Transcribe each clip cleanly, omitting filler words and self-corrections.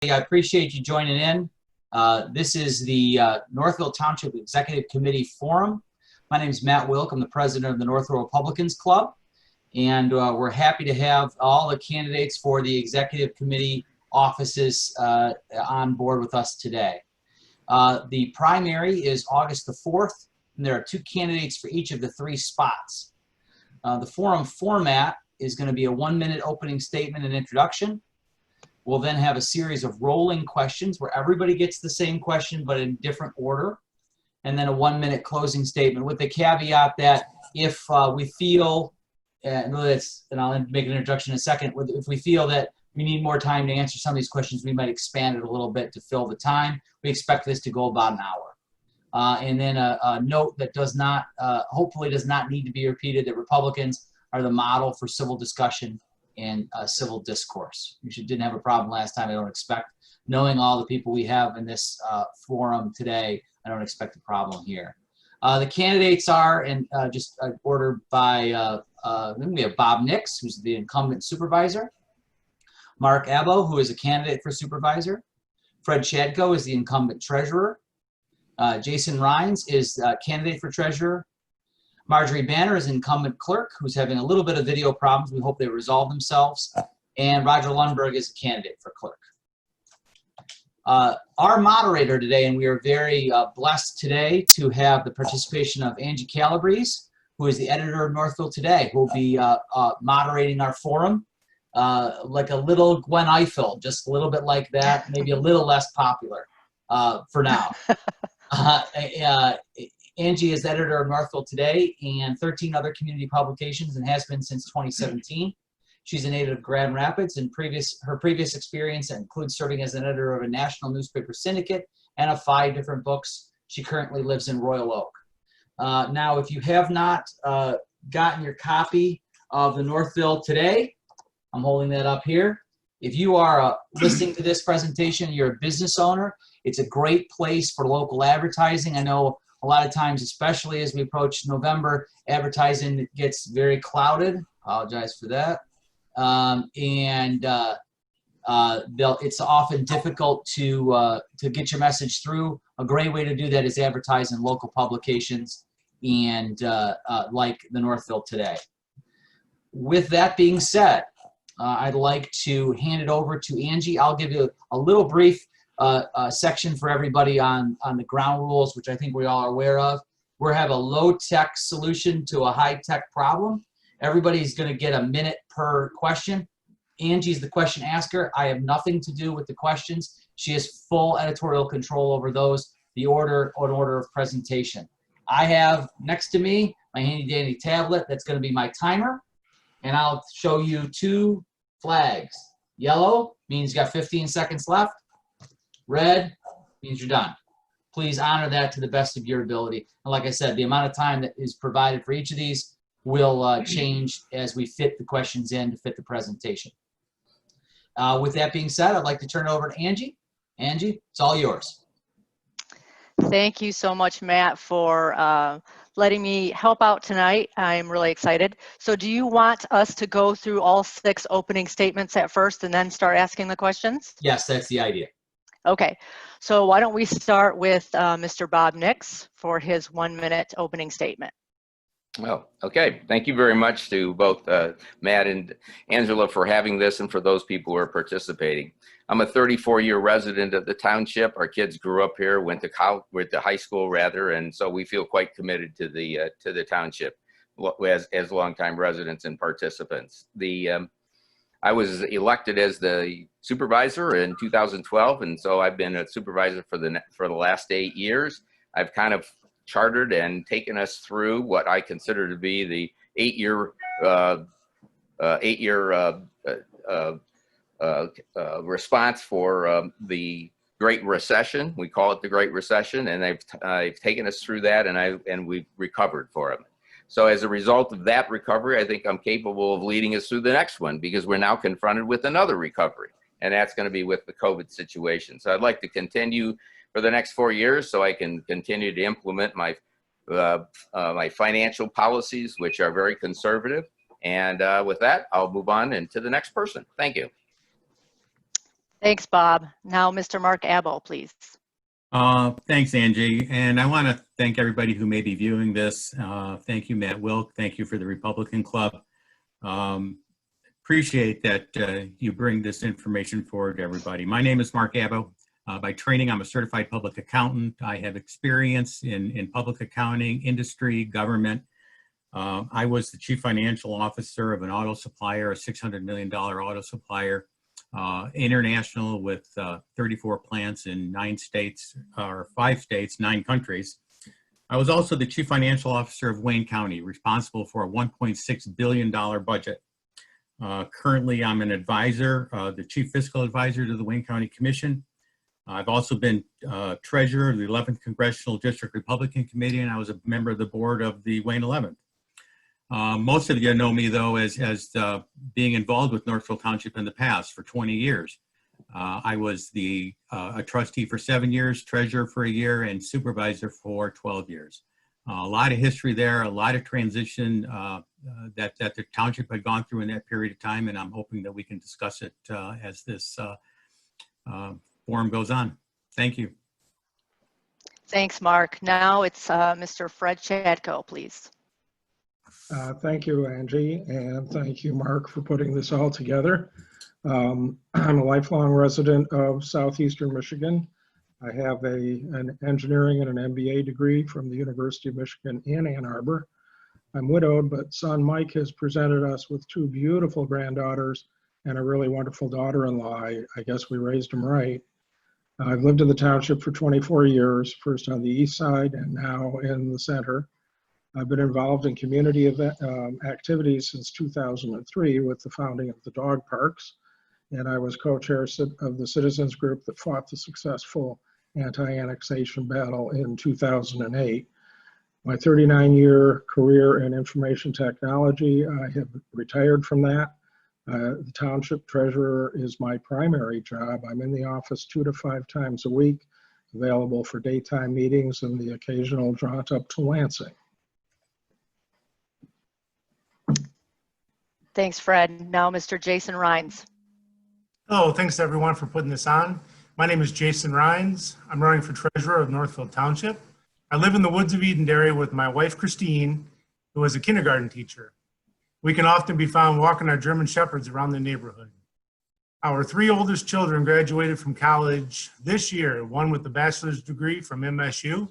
I appreciate you joining in. This is the Northville Township Executive Committee Forum. My name is Matt Wilk. I'm the president of the Northville Republicans Club, and we're happy to have all the candidates for the Executive Committee offices on board with us today. The primary is August the 4th, and there are 2 candidates for each of the 3 spots. The forum format is going to be a 1-minute opening statement and introduction. We'll then have a series of rolling questions where everybody gets the same question but in different order, and then a 1-minute closing statement with the caveat that if we feel, and I'll make an introduction in a second, if we feel that we need more time to answer some of these questions, we might expand it a little bit to fill the time. We expect this to go about an hour. And then a note that does not, hopefully does not need to be repeated, that Republicans are the model for civil discussion and civil discourse. We didn't have a problem last time. I don't expect, knowing all the people we have in this forum today, I don't expect a problem here. The candidates are, and just ordered by, we have Bob Nix, who's the incumbent supervisor, Mark Abbo, who is a candidate for supervisor, Fred Shadko is the incumbent treasurer, Jason Rhines is a candidate for treasurer, Marjorie Banner is incumbent clerk, who's having a little bit of video problems. We hope they resolve themselves. And Roger Lundberg is a candidate for clerk. Our moderator today, and we are very blessed today to have the participation of Angie Calabrese, who is the editor of Northville Today, who will be moderating our forum, like a little Gwen Ifill, just a little bit like that, maybe a little less popular for now. Angie is editor of Northville Today and 13 other community publications and has been since 2017. She's a native of Grand Rapids, and her previous experience includes serving as an editor of a national newspaper syndicate and of 5 different books. She currently lives in Royal Oak. Now, if you have not gotten your copy of the Northville Today, I'm holding that up here. If you are listening to this presentation, you're a business owner, it's a great place for local advertising. I know a lot of times, especially as we approach November, advertising gets very clouded. Apologize for that. It's often difficult to get your message through. A great way to do that is advertise in local publications and like the Northville Today. With that being said, I'd like to hand it over to Angie. I'll give you a little brief section for everybody on the ground rules, which I think we all are aware of. We have a low-tech solution to a high-tech problem. Everybody's going to get a minute per question. Angie's the question asker. I have nothing to do with the questions. She has full editorial control over those, the order of presentation. I have next to me my handy-dandy tablet that's going to be my timer, and I'll show you 2 flags. Yellow means you got 15 seconds left. Red means you're done. Please honor that to the best of your ability. And like I said, the amount of time that is provided for each of these will change as we fit the questions in to fit the presentation. With that being said, I'd like to turn it over to Angie. Angie, it's all yours. Thank you so much, Matt, for letting me help out tonight. I'm really excited. So do you want us to go through all 6 opening statements at first and then start asking the questions? Yes, that's the idea. Okay, so why don't we start with Mr. Bob Nix for his 1-minute opening statement. Well, okay. Thank you very much to both Matt and Angela for having this and for those people who are participating. I'm a 34-year resident of the township. Our kids grew up here, went to college, went to high school rather, and so we feel quite committed to the township as longtime residents and participants. I was elected as the supervisor in 2012, and so I've been a supervisor for the last 8 years. I've kind of chartered and taken us through what I consider to be the 8-year response for the Great Recession. We call it the Great Recession, and I've taken us through that, and we've recovered for it. So as a result of that recovery, I think I'm capable of leading us through the next one, because we're now confronted with another recovery, and that's going to be with the COVID situation. So I'd like to continue for the next 4 years so I can continue to implement my financial policies, which are very conservative. And with that, I'll move on into the next person. Thank you. Thanks, Bob. Now, Mr. Mark Abbo, please. Thanks, Angie. And I want to thank everybody who may be viewing this. Thank you, Matt Wilk. Thank you for the Republican Club. Appreciate that you bring this information forward to everybody. My name is Mark Abbo. By training, I'm a certified public accountant. I have experience in public accounting, industry, government. I was the chief financial officer of an auto supplier, a $600 million auto supplier, international with 34 plants in 9 states, or 5 states, 9 countries. I was also the chief financial officer of Wayne County, responsible for a $1.6 billion budget. Currently, I'm an advisor, the chief fiscal advisor to the Wayne County Commission. I've also been treasurer of the 11th Congressional District Republican Committee, and I was a member of the board of the Wayne 11th. Most of you know me, though, as being involved with Northville Township in the past for 20 years. I was a trustee for 7 years, treasurer for a year, and supervisor for 12 years. A lot of history there, a lot of transition that the township had gone through in that period of time, and I'm hoping that we can discuss it as this forum goes on. Thank you. Thanks, Mark. Now it's Mr. Fred Chadko, please. Thank you, Angie, and thank you, Mark, for putting this all together. I'm a lifelong resident of Southeastern Michigan. I have an engineering and an MBA degree from the University of Michigan in Ann Arbor. I'm widowed, but son Mike has presented us with 2 beautiful granddaughters and a really wonderful daughter-in-law. I guess we raised them right. I've lived in the township for 24 years, first on the east side and now in the center. I've been involved in community event, activities since 2003 with the founding of the dog parks. And I was co-chair of the citizens group that fought the successful anti-annexation battle in 2008. My 39-year career in information technology, I have retired from that. The township treasurer is my primary job. I'm in the office 2 to 5 times a week, available for daytime meetings and the occasional jaunt up to Lansing. Thanks, Fred. Now, Mr. Jason Rines. Hello, thanks everyone for putting this on. My name is Jason Rines. I'm running for treasurer of Northville Township. I live in the woods of Edenderry with my wife, Christine, who is a kindergarten teacher. We can often be found walking our German Shepherds around the neighborhood. Our 3 oldest children graduated from college this year, one with a bachelor's degree from MSU,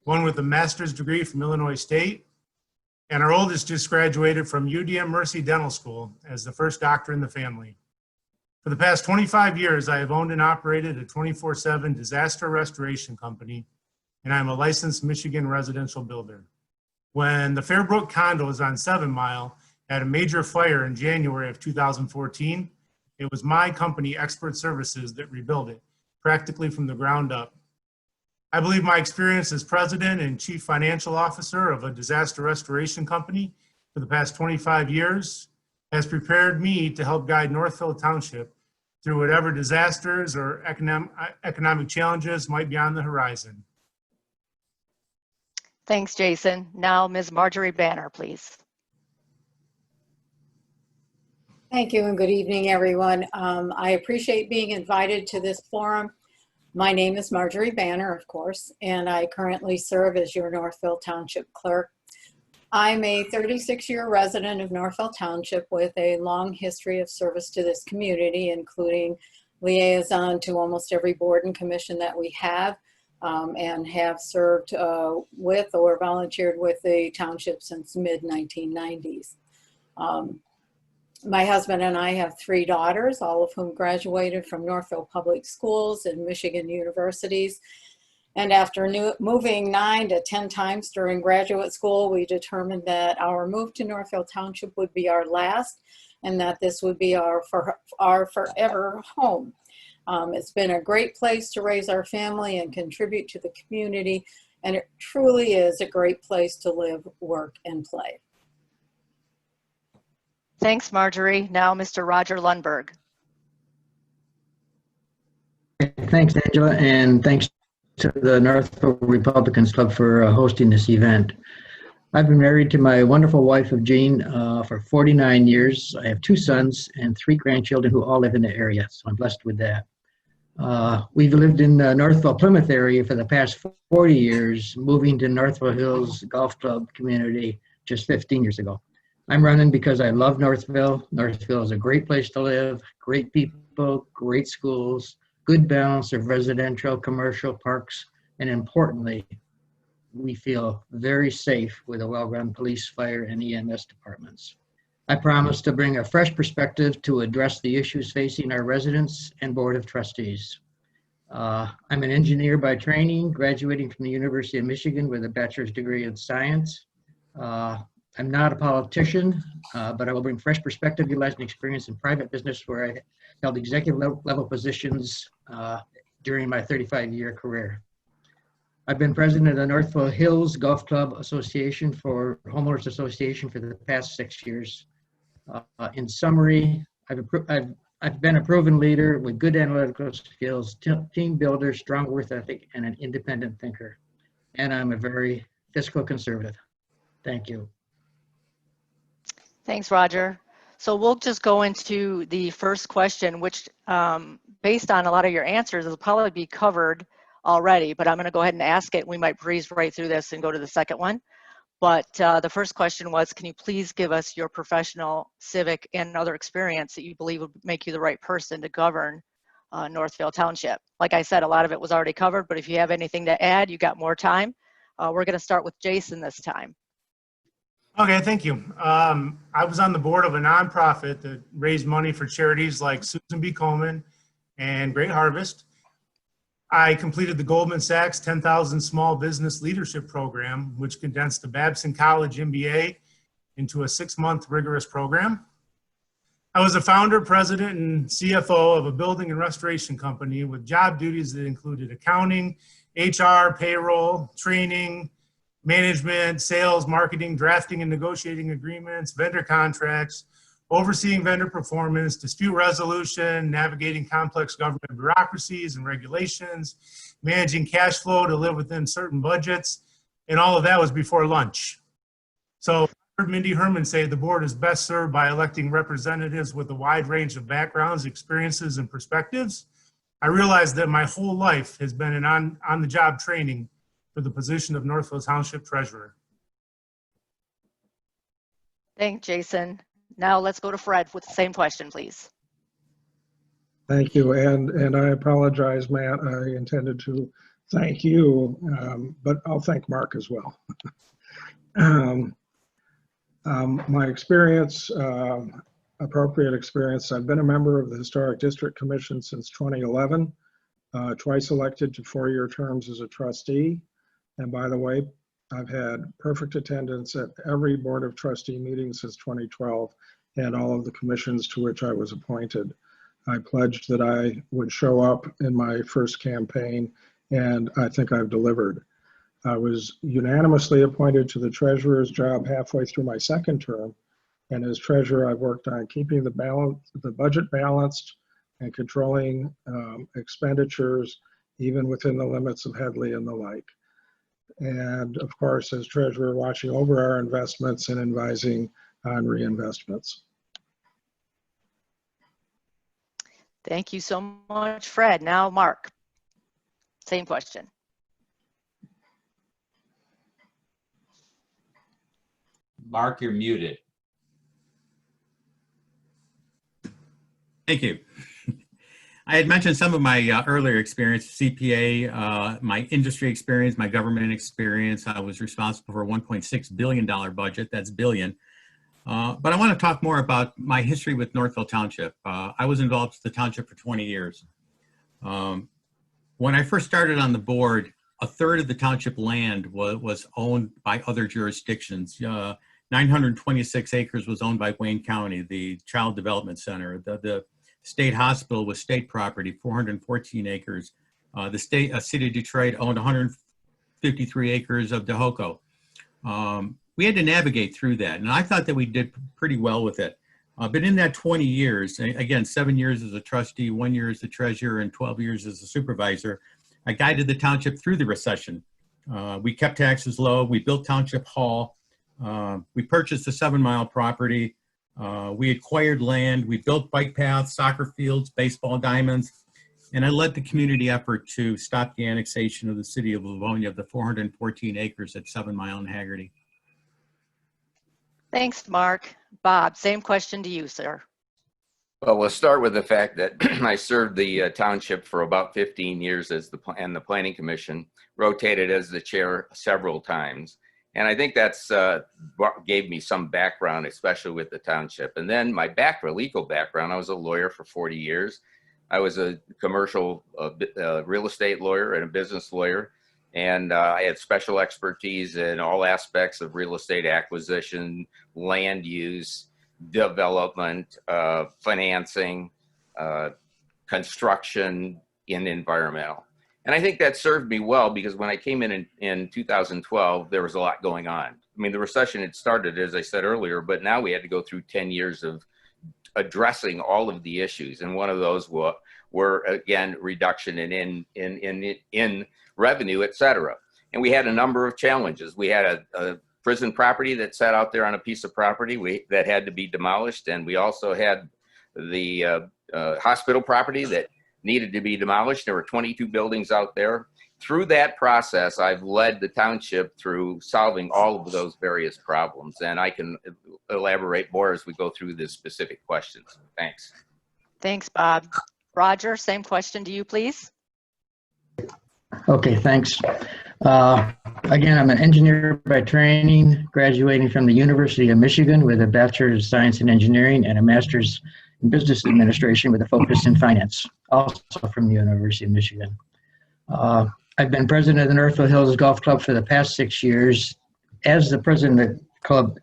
one with a master's degree from Illinois State, and our oldest just graduated from UDM Mercy Dental School as the first doctor in the family. For the past 25 years, I have owned and operated a 24/7 disaster restoration company, and I'm a licensed Michigan residential builder. When the Fairbrook condos on 7 Mile had a major fire in January of 2014, it was my company, Expert Services, that rebuilt it, practically from the ground up. I believe my experience as president and chief financial officer of a disaster restoration company for the past 25 years has prepared me to help guide Northville Township through whatever disasters or economic challenges might be on the horizon. Thanks, Jason. Now, Ms. Marjorie Banner, please. Thank you and good evening, everyone. I appreciate being invited to this forum. My name is Marjorie Banner, of course, and I currently serve as your Northville Township clerk. I'm a 36-year resident of Northville Township with a long history of service to this community, including liaison to almost every board and commission that we have, and have served with or volunteered with the township since mid-1990s. My husband and I have 3 daughters, all of whom graduated from Northville Public Schools and Michigan universities. And after moving 9 to 10 times during graduate school, we determined that our move to Northville Township would be our last, and that this would be our forever home. It's been a great place to raise our family and contribute to the community, and it truly is a great place to live, work, and play. Thanks, Marjorie. Now, Mr. Roger Lundberg. Thanks, Angela, and thanks to the Northville Republicans Club for hosting this event. I've been married to my wonderful wife of Jean for 49 years. I have 2 sons and 3 grandchildren who all live in the area, so I'm blessed with that. We've lived in the Northville, Plymouth area for the past 40 years, moving to Northville Hills Golf Club community just 15 years ago. I'm running because I love Northville. Northville is a great place to live, great people, great schools, good balance of residential, commercial, parks, and importantly, we feel very safe with a well-run police, fire, and EMS departments. I promise to bring a fresh perspective to address the issues facing our residents and Board of Trustees. I'm an engineer by training, graduating from the University of Michigan with a bachelor's degree in science. I'm not a politician, but I will bring fresh perspective, utilizing experience in private business where I held executive level positions during my 35-year career. I've been president of the Northville Hills Golf Club Association for Homeowners Association for the past 6 years. In summary, I've been a proven leader with good analytical skills, team builder, strong work ethic, and an independent thinker. And I'm a very fiscal conservative. Thank you. Thanks, Roger. So we'll just go into the first question, which based on a lot of your answers, will probably be covered already, but I'm going to go ahead and ask it. We might breeze right through this and go to the second one. But the first question was, can you please give us your professional, civic, and other experience that you believe would make you the right person to govern Northville Township? Like I said, a lot of it was already covered, but if you have anything to add, you got more time. We're going to start with Jason this time. Okay, thank you. I was on the board of a nonprofit that raised money for charities like Susan B. Komen and Great Harvest. I completed the Goldman Sachs 10,000 Small Business Leadership Program, which condensed the Babson College MBA into a 6-month rigorous program. I was a founder, president, and CFO of a building and restoration company with job duties that included accounting, HR, payroll, training, management, sales, marketing, drafting and negotiating agreements, vendor contracts, overseeing vendor performance, dispute resolution, navigating complex government bureaucracies and regulations, managing cash flow to live within certain budgets, and all of that was before lunch. So I heard Mindy Herman say the board is best served by electing representatives with a wide range of backgrounds, experiences, and perspectives. I realized that my whole life has been an on-the-job training for the position of Northville Township Treasurer. Thanks, Jason. Now let's go to Fred with the same question, please. Thank you, and I apologize, Matt. I intended to thank you, but I'll thank Mark as well. My experience, appropriate experience, I've been a member of the Historic District Commission since 2011, twice elected to 4-year terms as a trustee. And by the way, I've had perfect attendance at every Board of Trustee meeting since 2012 and all of the commissions to which I was appointed. I pledged that I would show up in my first campaign, and I think I've delivered. I was unanimously appointed to the treasurer's job halfway through my second term, and as treasurer, I've worked on keeping the budget balanced and controlling expenditures, even within the limits of Headley and the like. And of course, as treasurer, watching over our investments and advising on reinvestments. Thank you so much, Fred. Now, Mark, same question. Mark, you're muted. Thank you. I had mentioned some of my earlier experience, CPA, my industry experience, my government experience. I was responsible for a $1.6 billion budget, that's billion. But I want to talk more about my history with Northville Township. I was involved with the township for 20 years. When I first started on the board, a third of the township land was owned by other jurisdictions. 926 acres was owned by Wayne County, the Child Development Center. The state hospital was state property, 414 acres. The city of Detroit owned 153 acres of Dehoco. We had to navigate through that, and I thought that we did pretty well with it. But in that 20 years, again, 7 years as a trustee, 1 year as the treasurer, and 12 years as a supervisor, I guided the township through the recession. We kept taxes low. We built Township Hall. We purchased a 7-mile property. We acquired land. We built bike paths, soccer fields, baseball diamonds. And I led the community effort to stop the annexation of the city of Livonia of the 414 acres at 7 Mile and Haggerty. Thanks, Mark. Bob, same question to you, sir. Well, we'll start with the fact that I served the township for about 15 years as the Planning Commission, rotated as the chair several times. And I think that's what gave me some background, especially with the township. And then my legal background, I was a lawyer for 40 years. I was a commercial real estate lawyer and a business lawyer. And I had special expertise in all aspects of real estate acquisition, land use, development, financing, construction, and environmental. And I think that served me well because when I came in 2012, there was a lot going on. I mean, the recession had started, as I said earlier, but now we had to go through 10 years of addressing all of the issues. And one of those were again, reduction in revenue, et cetera. And we had a number of challenges. We had a prison property that sat out there on a piece of property that had to be demolished. And we also had the hospital property that needed to be demolished. There were 22 buildings out there. Through that process, I've led the township through solving all of those various problems. And I can elaborate more as we go through the specific questions. Thanks. Thanks, Bob. Roger, same question to you, please. Okay, thanks. Again, I'm an engineer by training, graduating from the University of Michigan with a Bachelor's of Science in Engineering and a Master's in Business Administration with a focus in finance, also from the University of Michigan. I've been president of the Northville Hills Golf Club for the past 6 years. As the president of the club,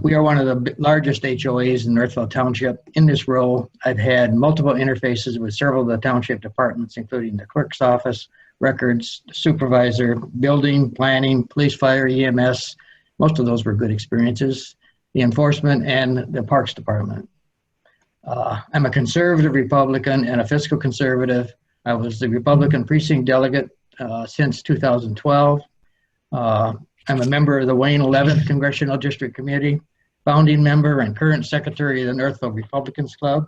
we are one of the largest HOAs in Northville Township. In this role, I've had multiple interfaces with several of the township departments, including the clerk's office, records, supervisor, building, planning, police, fire, EMS. Most of those were good experiences. The enforcement and the parks department. I'm a conservative Republican and a fiscal conservative. I was the Republican precinct delegate since 2012. I'm a member of the Wayne 11th Congressional District Committee, founding member and current secretary of the Northville Republicans Club.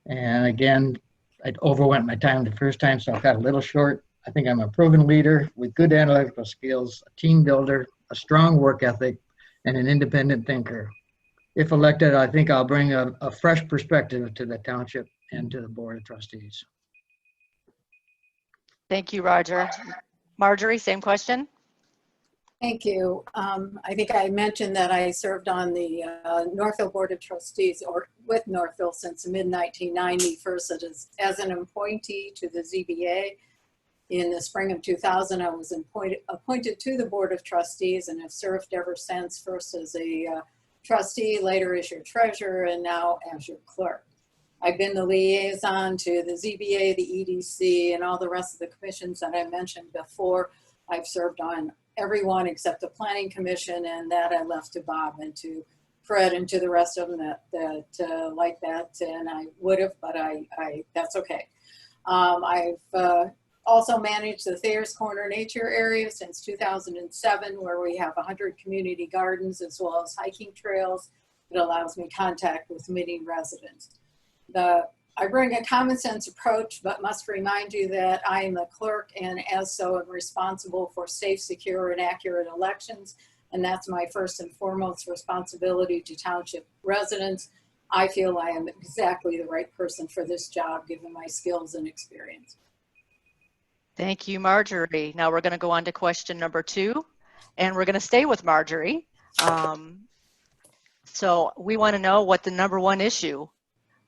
And again, I overwent my time the first time, so I got a little short. I think I'm a proven leader with good analytical skills, a team builder, a strong work ethic, and an independent thinker. If elected, I think I'll bring a fresh perspective to the township and to the Board of Trustees. Thank you, Roger. Marjorie, same question. Thank you. I think I mentioned that I served on the Northville Board of Trustees, or with Northville, since the mid-1990, first as an appointee to the ZBA. In the spring of 2000, I was appointed to the Board of Trustees and have served ever since, first as a trustee, later as your treasurer, and now as your clerk. I've been the liaison to the ZBA, the EDC, and all the rest of the commissions that I mentioned before. I've served on everyone except the Planning Commission, and that I left to Bob and to Fred and to the rest of them that like that, and I would have, but that's okay. I've also managed the Thayer's Corner Nature Area since 2007, where we have 100 community gardens as well as hiking trails. It allows me contact with many residents. I bring a common sense approach, but must remind you that I am the clerk, and as so am responsible for safe, secure, and accurate elections. And that's my first and foremost responsibility to township residents. I feel I am exactly the right person for this job, given my skills and experience. Thank you, Marjorie. Now we're going to go on to question number 2, and we're going to stay with Marjorie. So we want to know what the #1 issue,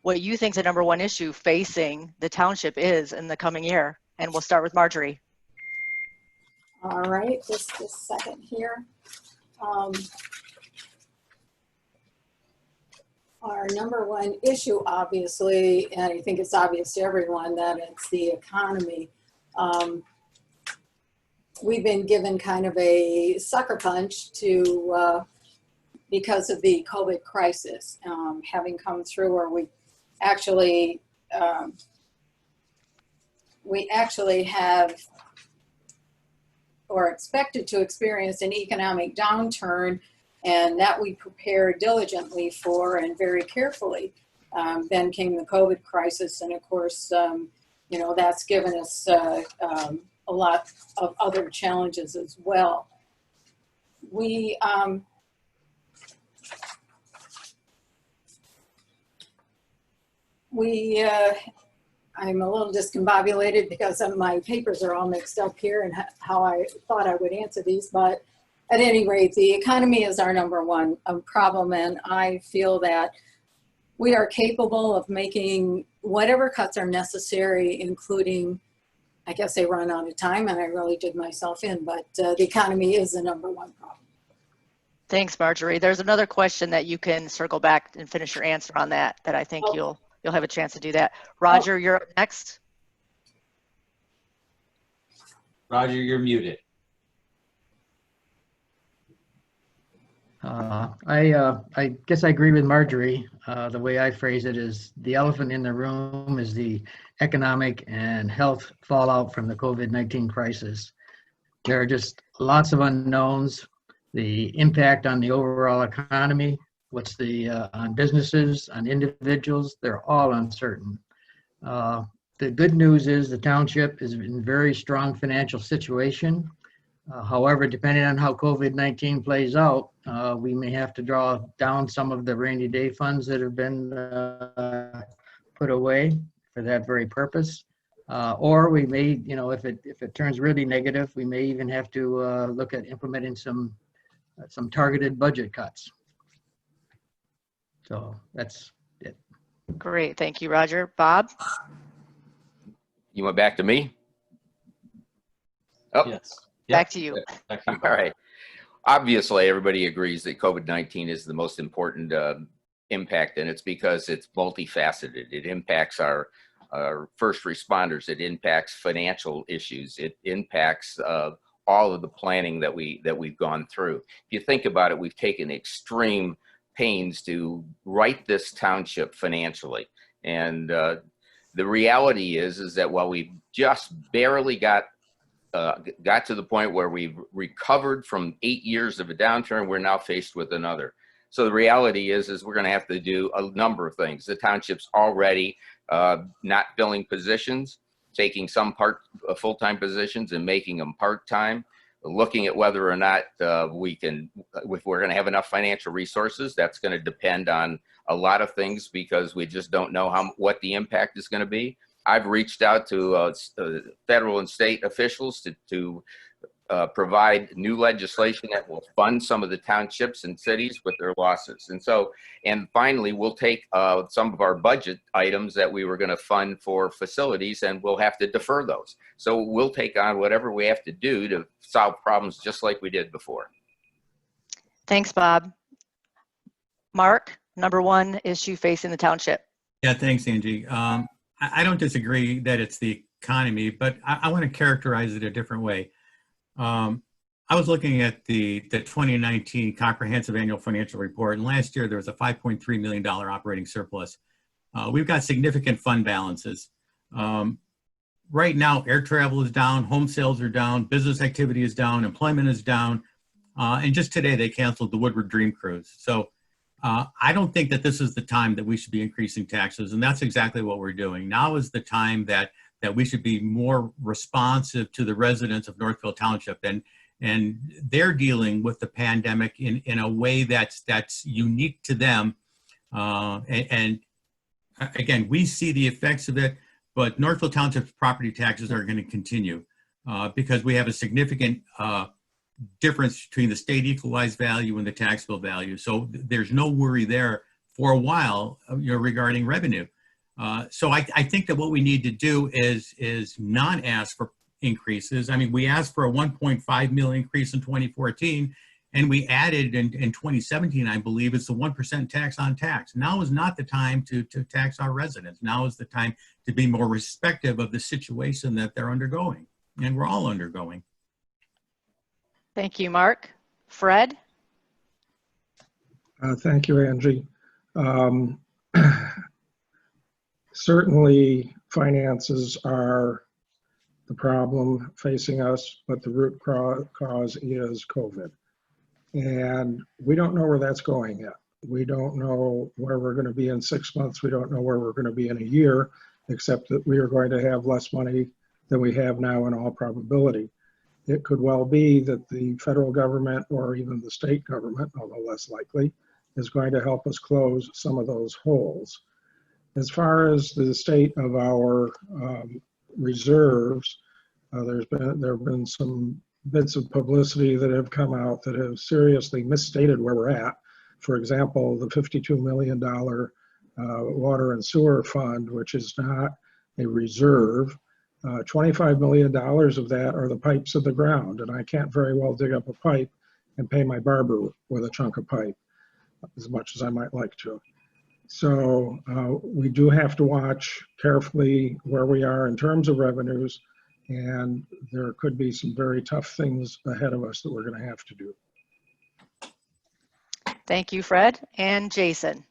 what you think the #1 issue facing the township is in the coming year. And we'll start with Marjorie. All right, just a second here. Our #1 issue, obviously, and I think it's obvious to everyone that it's the economy. We've been given kind of a sucker punch because of the COVID crisis, having come through, where we actually have or expected to experience an economic downturn, and that we prepared diligently for and very carefully. Then came the COVID crisis, and of course, you know, that's given us a lot of other challenges as well. I'm a little discombobulated because my papers are all mixed up here and how I thought I would answer these, but at any rate, the economy is our number one problem, and I feel that we are capable of making whatever cuts are necessary, including, I guess they run out of time and I really did myself in, but the economy is the number one problem. Thanks, Marjorie. There's another question that you can circle back and finish your answer on that I think you'll have a chance to do that. Roger, you're up next. Roger, you're muted. I guess I agree with Marjorie. The way I phrase it is the elephant in the room is the economic and health fallout from the COVID-19 crisis. There are just lots of unknowns. The impact on the overall economy, what's on businesses, on individuals, they're all uncertain. The good news is the township is in a very strong financial situation. However, depending on how COVID-19 plays out, we may have to draw down some of the rainy day funds that have been put away for that very purpose. Or we may, you know, if it turns really negative, we may even have to look at implementing some targeted budget cuts. So that's it. Great, thank you, Roger. Bob? You went back to me? Oh, Yes. Back to you. Back to you. all right. Obviously, everybody agrees that COVID-19 is the most important impact, and it's because it's multifaceted. It impacts our first responders. It impacts financial issues. It impacts all of the planning that we've gone through. If you think about it, we've taken extreme pains to right this township financially, and the reality is that while we've just barely got to the point where we've recovered from 8 years of a downturn, we're now faced with another. So the reality is we're going to have to do a number of things. The township's already not filling positions, taking some full-time positions and making them part-time, looking at whether or not if we're going to have enough financial resources. That's going to depend on a lot of things because we just don't know what the impact is going to be. I've reached out to federal and state officials to provide new legislation that will fund some of the townships and cities with their losses. And finally, we'll take some of our budget items that we were going to fund for facilities, and we'll have to defer those. So we'll take on whatever we have to do to solve problems just like we did before. Thanks, Bob. Mark, number one issue facing the township. Yeah, thanks, Angie. I don't disagree that it's the economy, but I want to characterize it a different way. I was looking at the 2019 Comprehensive Annual Financial Report, and last year there was a $5.3 million operating surplus. We've got significant fund balances. Right now, air travel is down, home sales are down, business activity is down, employment is down, and just today they canceled the Woodward Dream Cruise. So I don't think that this is the time that we should be increasing taxes, and that's exactly what we're doing. Now is the time that we should be more responsive to the residents of Northville Township, and they're dealing with the pandemic in a way that's unique to them. And again, we see the effects of it, but Northville Township's property taxes are going to continue because we have a significant difference between the state equalized value and the taxable value. So there's no worry there for a while, regarding revenue. So I think that what we need to do is not ask for increases. I mean, we asked for a 1.5 mil increase in 2014, and we added in 2017, I believe, it's the 1% tax on tax. Now is not the time to tax our residents. Now is the time to be more respectful of the situation that they're undergoing, and we're all undergoing. Thank you, Mark. Fred? Thank you, Angie. Certainly, finances are the problem facing us, but the root cause is COVID. And we don't know where that's going yet. We don't know where we're going to be in 6 months. We don't know where we're going to be in a year. except that we are going to have less money than we have now in all probability. It could well be that the federal government or even the state government, although less likely, is going to help us close some of those holes. As far as the state of our reserves, there have been some bits of publicity that have come out that have seriously misstated where we're at. For example, the $52 million water and sewer fund, which is not a reserve. $25 million of that are the pipes of the ground, and I can't very well dig up a pipe and pay my barber with a chunk of pipe as much as I might like to. So we do have to watch carefully where we are in terms of revenues, and there could be some very tough things ahead of us that we're going to have to do. Thank you, Fred. And Jason.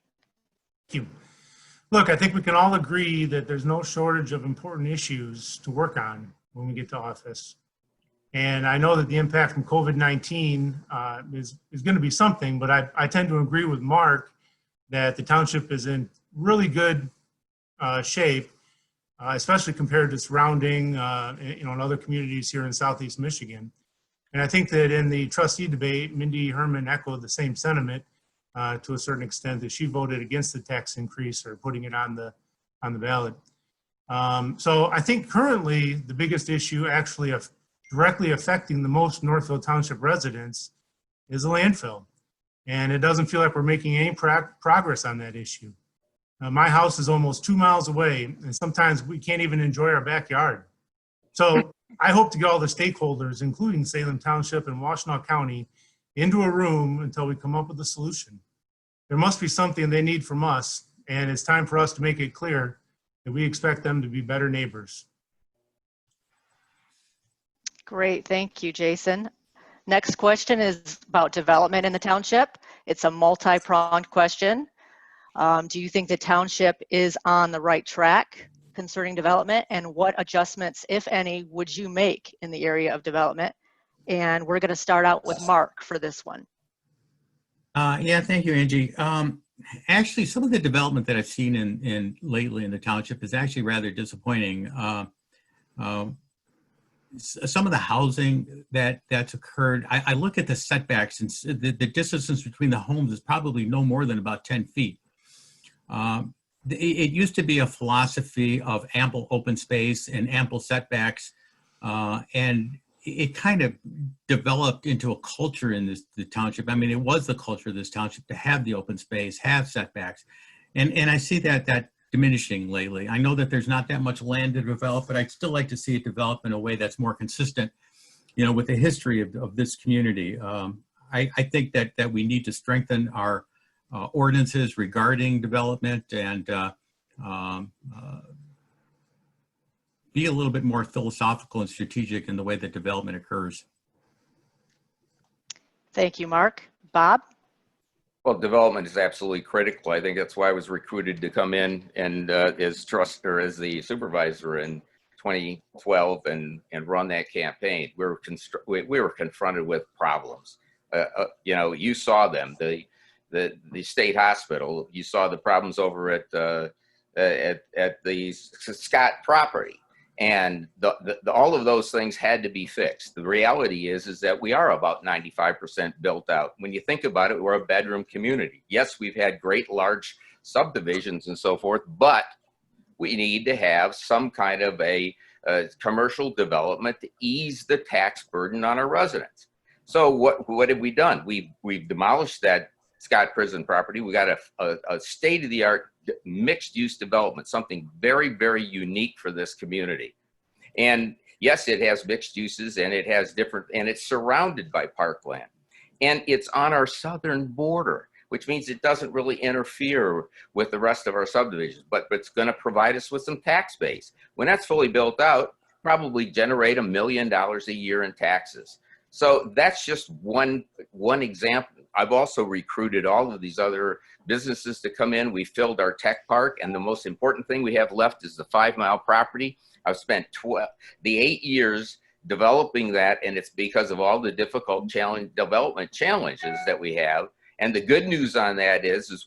Thank you. Look, I think we can all agree that there's no shortage of important issues to work on when we get to office. And I know that the impact from COVID-19 is going to be something, but I tend to agree with Mark that the township is in really good shape, especially compared to surrounding, and other communities here in Southeast Michigan. And I think that in the trustee debate, Mindy Herman echoed the same sentiment to a certain extent, that she voted against the tax increase or putting it on the ballot. So I think currently the biggest issue actually directly affecting the most Northville Township residents is the landfill. And it doesn't feel like we're making any progress on that issue. My house is almost 2 miles away, and sometimes we can't even enjoy our backyard. So I hope to get all the stakeholders, including Salem Township and Washtenaw County, into a room until we come up with a solution. There must be something they need from us, and it's time for us to make it clear that we expect them to be better neighbors. Great, thank you, Jason. Next question is about development in the township. It's a multi-pronged question. Do you think the township is on the right track concerning development, and what adjustments, if any, would you make in the area of development? And we're going to start out with Mark for this one. Yeah, thank you, Angie. Actually, some of the development that I've seen in lately in the township is actually rather disappointing. Some of the housing that's occurred, I look at the setbacks, and the distance between the homes is probably no more than about 10 feet. It used to be a philosophy of ample open space and ample setbacks, and it kind of developed into a culture in the township. I mean, it was the culture of this township to have the open space, have setbacks, and I see that diminishing lately. I know that there's not that much land to develop, but I'd still like to see it develop in a way that's more consistent, with the history of this community. I think that we need to strengthen our ordinances regarding development and be a little bit more philosophical and strategic in the way that development occurs. Thank you, Mark. Bob? Well, development is absolutely critical. I think that's why I was recruited to come in and as the supervisor in 2012 and run that campaign. We were confronted with problems. You saw them. The state hospital. You saw the problems over at the Scott property. And all of those things had to be fixed. The reality is that we are about 95% built out. When you think about it, we're a bedroom community. Yes, we've had great large subdivisions and so forth, but we need to have some kind of a commercial development to ease the tax burden on our residents. So what have we done? We've demolished that Scott Prison property. We got a state-of-the-art mixed-use development, something very, very unique for this community. And yes, it has mixed uses, and it has and it's surrounded by parkland. And it's on our southern border, which means it doesn't really interfere with the rest of our subdivisions, but it's going to provide us with some tax base. When that's fully built out, probably generate $1 million a year in taxes. So that's just one example. I've also recruited all of these other businesses to come in. We filled our tech park, and the most important thing we have left is the 5-mile property. I've spent the 8 years developing that, and it's because of all the difficult development challenges that we have. And the good news on that is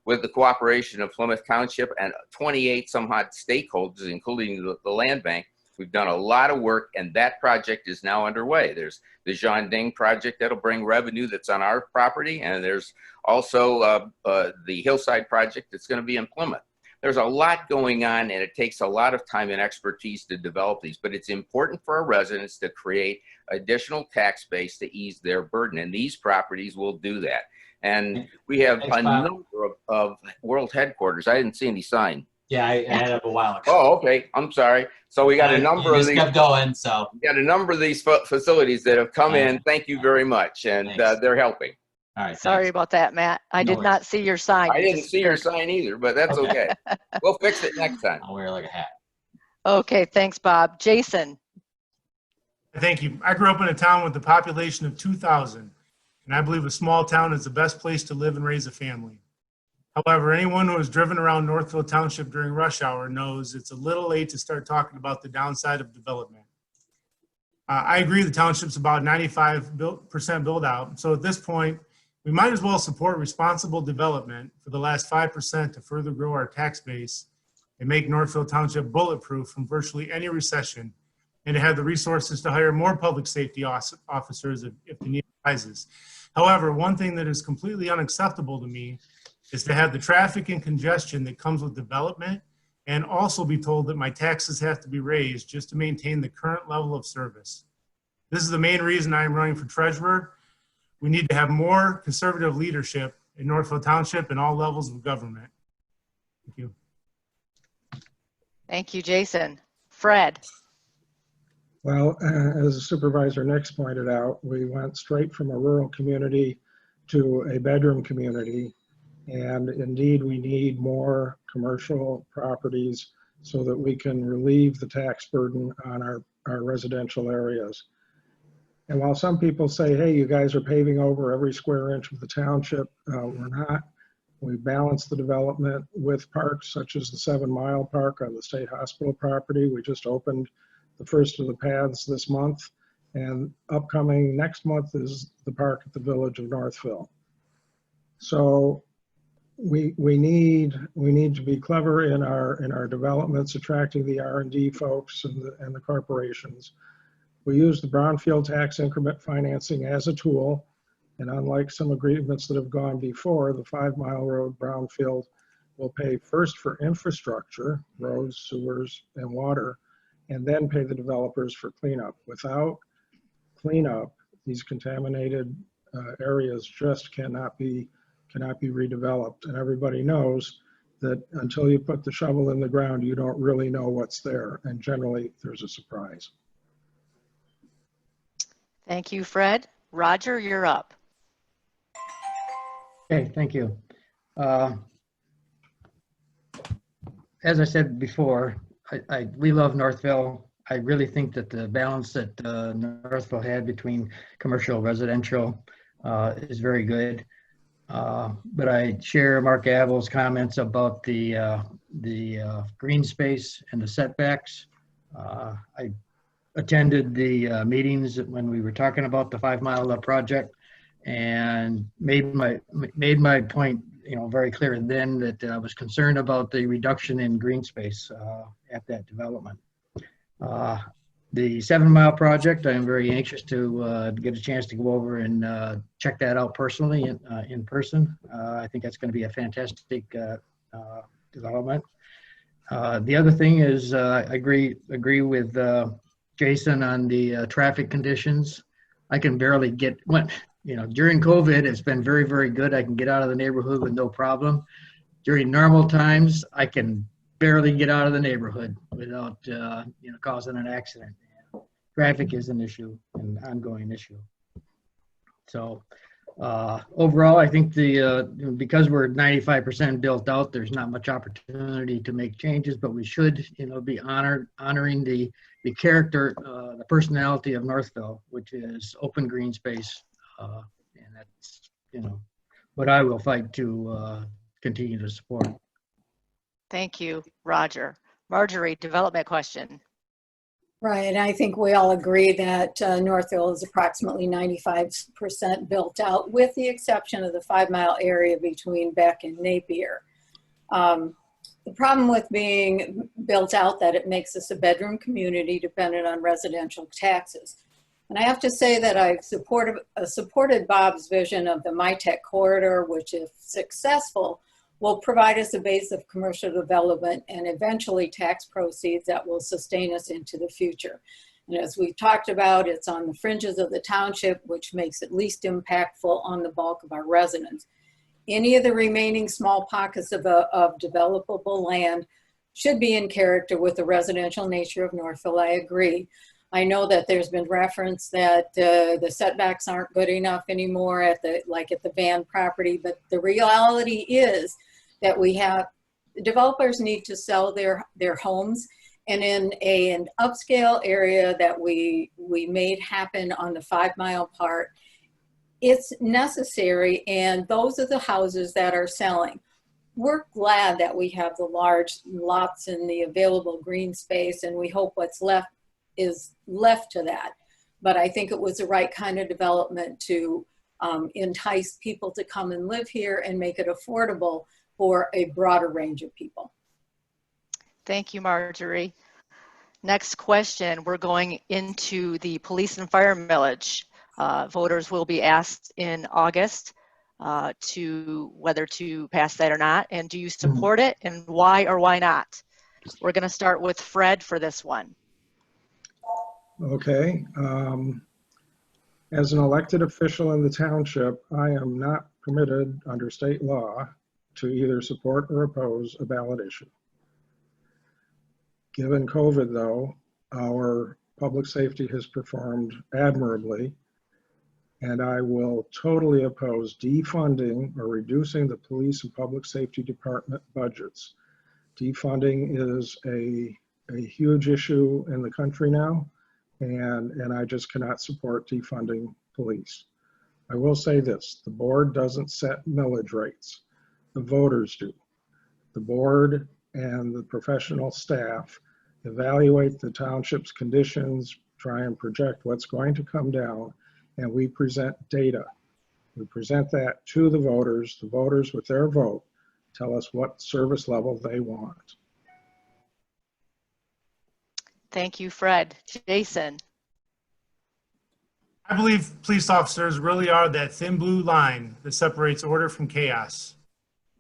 with the cooperation of Plymouth Township and 28 some odd stakeholders, including the land bank. We've done a lot of work, and that project is now underway. There's the Jean Ding project that'll bring revenue that's on our property, and there's also the Hillside project that's going to be in Plymouth. There's a lot going on, and it takes a lot of time and expertise to develop these, but it's important for our residents to create additional tax base to ease their burden, and these properties will do that. And we have Thanks, a Bob. number of world headquarters. I didn't see any sign. Yeah, I had it a while ago. Oh, okay. I'm sorry. So we got a number You of just these. kept going, so. We got a number of these facilities that have come in. Thank you very much, and Thanks. they're helping. All right. Sorry thanks. about that, Matt. I No did worries. not see your sign. I You didn't just see your spoke. sign either, but that's okay. We'll fix it next time. I'll wear like a hat. Okay, thanks, Bob. Jason. Thank you. I grew up in a town with a population of 2,000, and I believe a small town is the best place to live and raise a family. However, anyone who has driven around Northville Township during rush hour knows it's a little late to start talking about the downside of development. I agree the township's about 95% build out. So at this point, we might as well support responsible development for the last 5% to further grow our tax base and make Northville Township bulletproof from virtually any recession, and to have the resources to hire more public safety officers if the need arises. However, one thing that is completely unacceptable to me is to have the traffic and congestion that comes with development and also be told that my taxes have to be raised just to maintain the current level of service. This is the main reason I am running for treasurer. We need to have more conservative leadership in Northville Township and all levels of government. Thank you. Thank you, Jason. Fred. Well, as Supervisor Nix pointed out, we went straight from a rural community to a bedroom community. And indeed, we need more commercial properties so that we can relieve the tax burden on our residential areas. And while some people say, hey, you guys are paving over every square inch of the township, we're not. We balance the development with parks such as the 7 Mile Park on the State Hospital property. We just opened the first of the paths this month, and upcoming next month is the park at the Village of Northville. So we need to be clever in our developments, attracting the R&D folks and the corporations. We use the brownfield tax increment financing as a tool, and unlike some agreements that have gone before, the 5 Mile Road brownfield will pay first for infrastructure, roads, sewers, and water, and then pay the developers for cleanup. Without cleanup, these contaminated areas just cannot be redeveloped. And everybody knows that until you put the shovel in the ground, you don't really know what's there. And generally, there's a surprise. Thank you, Fred. Roger, you're up. Okay, thank you. As I said before, we love Northville. I really think that the balance that Northville had between commercial and residential is very good. But I share Mark Abel's comments about the green space and the setbacks. I attended the meetings when we were talking about the 5 Mile project, and made my point, very clear then that I was concerned about the reduction in green space at that development. The 7 Mile project, I'm very anxious to get a chance to go over and check that out personally in person. I think that's going to be a fantastic development. The other thing is I agree with Jason on the traffic conditions. I can barely get, during COVID, it's been very, very good. I can get out of the neighborhood with no problem. During normal times, I can barely get out of the neighborhood without causing an accident. Traffic is an issue, an ongoing issue. So overall, I think because we're 95% built out, there's not much opportunity to make changes, but we should be honoring the character, the personality of Northville, which is open green space, and that's what I will fight to continue to support. Thank you, Roger. Marjorie, development question. Right, and I think we all agree that Northville is approximately 95% built out, with the exception of the 5-mile area between Beck and Napier. The problem with being built out that it makes us a bedroom community dependent on residential taxes. And I have to say that I've supported Bob's vision of the MyTech corridor, which, if successful, will provide us a base of commercial development and eventually tax proceeds that will sustain us into the future. And as we've talked about, it's on the fringes of the township, which makes it least impactful on the bulk of our residents. Any of the remaining small pockets of developable land should be in character with the residential nature of Northville. I agree. I know that there's been reference that the setbacks aren't good enough anymore at the Van property, but the reality is that developers need to sell their homes, and in an upscale area that we made happen on the 5-mile part, it's necessary, and those are the houses that are selling. We're glad that we have the large lots and the available green space, and we hope what's left is left to that. But I think it was the right kind of development to entice people to come and live here and make it affordable for a broader range of people. Thank you, Marjorie. Next question, we're going into the police and fire millage. Voters will be asked in August to whether to pass that or not, and do you support it, and why or why not? We're going to start with Fred for this one. Okay. As an elected official in the township, I am not permitted under state law to either support or oppose a ballot issue. Given COVID, though, our public safety has performed admirably, and I will totally oppose defunding or reducing the police and public safety department budgets. Defunding is a huge issue in the country now, and I just cannot support defunding police. I will say this, the board doesn't set millage rates. The voters do. The board and the professional staff evaluate the township's conditions, try and project what's going to come down, and we present data. We present that to the voters. The voters, with their vote, tell us what service level they want. Thank you, Fred. Jason. I believe police officers really are that thin blue line that separates order from chaos.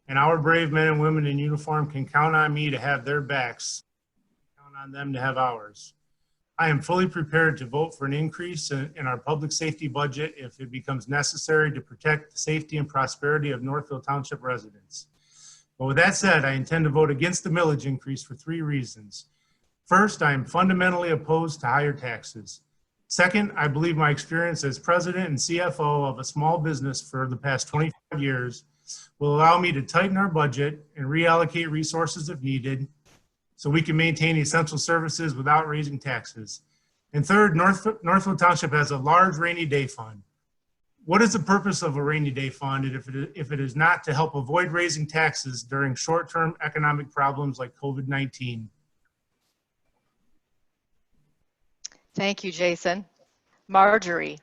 And our brave men and women in uniform can count on me to have their backs, count on them to have ours. I am fully prepared to vote for an increase in our public safety budget if it becomes necessary to protect the safety and prosperity of Northville Township residents. But with that said, I intend to vote against the millage increase for 3 reasons. First, I am fundamentally opposed to higher taxes. Second, I believe my experience as president and CFO of a small business for the past 25 years will allow me to tighten our budget and reallocate resources if needed so we can maintain essential services without raising taxes. And third, Northville Township has a large rainy day fund. What is the purpose of a rainy day fund if it is not to help avoid raising taxes during short-term economic problems like COVID-19? Thank you, Jason. Marjorie.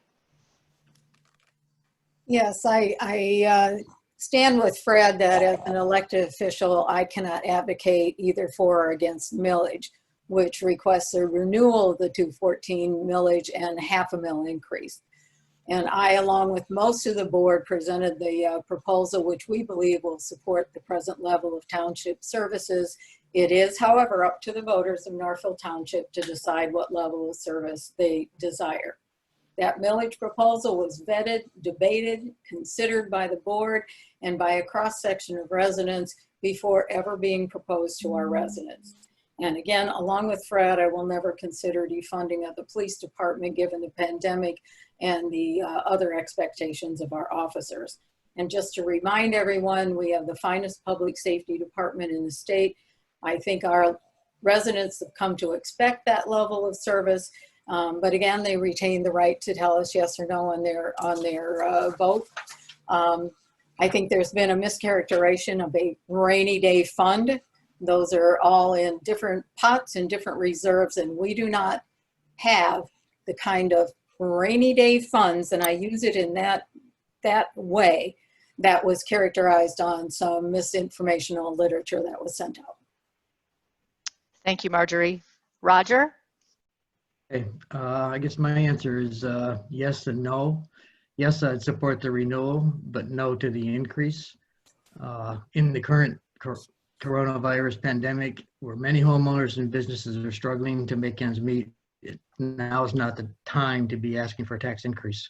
Yes, I stand with Fred that as an elected official, I cannot advocate either for or against millage, which requests a renewal of the 214 millage and $0.5 mil increase. And I, along with most of the board, presented the proposal, which we believe will support the present level of township services. It is, however, up to the voters of Northville Township to decide what level of service they desire. That millage proposal was vetted, debated, considered by the board and by a cross-section of residents before ever being proposed to our residents. And again, along with Fred, I will never consider defunding of the police department given the pandemic and the other expectations of our officers. And just to remind everyone, we have the finest public safety department in the state. I think our residents have come to expect that level of service. But again, they retain the right to tell us yes or no on their vote. I think there's been a mischaracterization of a rainy day fund. Those are all in different pots and different reserves, and we do not have the kind of rainy day funds, and I use it in that way, that was characterized on some misinformational literature that was sent out. Thank you, Marjorie. Roger? Okay, I guess my answer is yes and no. Yes, I'd support the renewal, but no to the increase. In the current coronavirus pandemic, where many homeowners and businesses are struggling to make ends meet, now is not the time to be asking for a tax increase.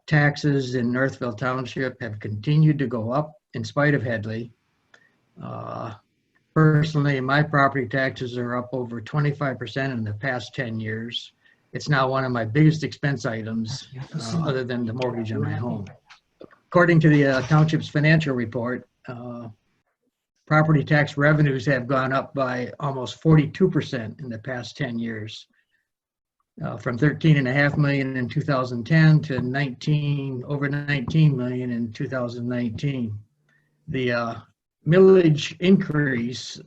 Taxes in Northville Township have continued to go up in spite of Headley. Personally, my property taxes are up over 25% in the past 10 years. It's now one of my biggest expense items, other than the mortgage on my home. According to the township's financial report, property tax revenues have gone up by almost 42% in the past 10 years, from 13.5 million in 2010 to over 19 million in 2019. The millage increase,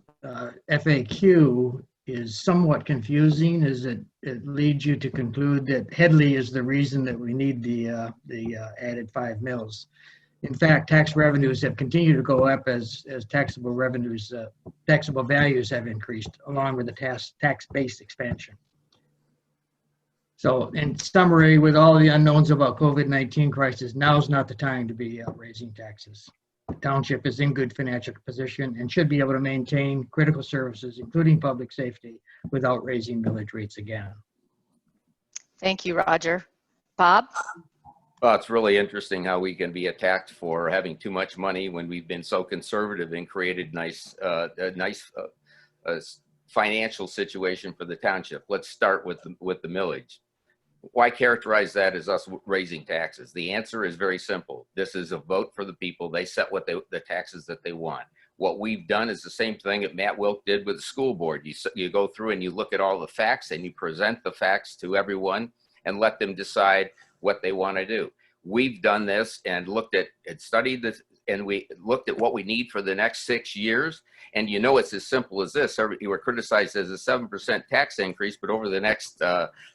FAQ, is somewhat confusing, as it leads you to conclude that Headley is the reason that we need the added 5 mills. In fact, tax revenues have continued to go up as taxable revenues, taxable values have increased, along with the tax base expansion. So in summary, with all the unknowns about COVID-19 crisis, now is not the time to be raising taxes. The township is in good financial position and should be able to maintain critical services, including public safety, without raising millage rates again. Thank you, Roger. Bob? Well, it's really interesting how we can be attacked for having too much money when we've been so conservative and created a nice financial situation for the township. Let's start with the millage. Why characterize that as us raising taxes? The answer is very simple. This is a vote for the people. They set the taxes that they want. What we've done is the same thing that Matt Wilk did with the school board. You go through and you look at all the facts and you present the facts to everyone and let them decide what they want to do. We've done this and looked at and studied this, and we looked at what we need for the next 6 years. And you know, it's as simple as this. You were criticized as a 7% tax increase, but over the next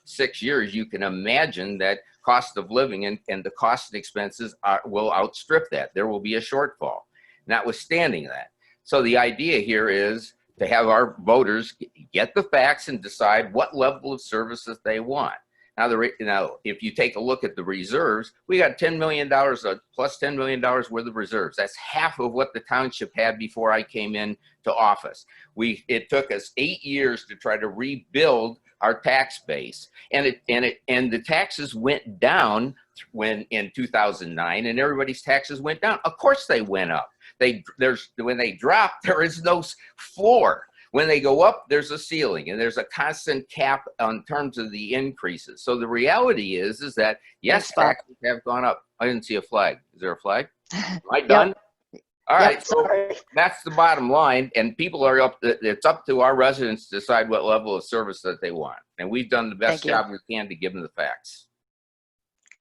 6 years, you can imagine that cost of living and the cost and expenses will outstrip that. There will be a shortfall, notwithstanding that. So the idea here is to have our voters get the facts and decide what level of services they want. Now, if you take a look at the reserves, we got $10 million plus $10 million worth of reserves. That's half of what the township had before I came into office. It took us 8 years to try to rebuild our tax base, and the taxes went down in 2009, and everybody's taxes went down. Of course, they went up. When they drop, there is no floor. When they go up, there's a ceiling, and there's a constant cap on terms of the increases. So the reality is that yes, taxes have gone up. I didn't see a flag. Is there a flag? Am I done? Yep. All right. Yep, so that's the bottom line, and people are it's up to our residents to decide what level of service that they want, and we've done the best job we can to give them the facts.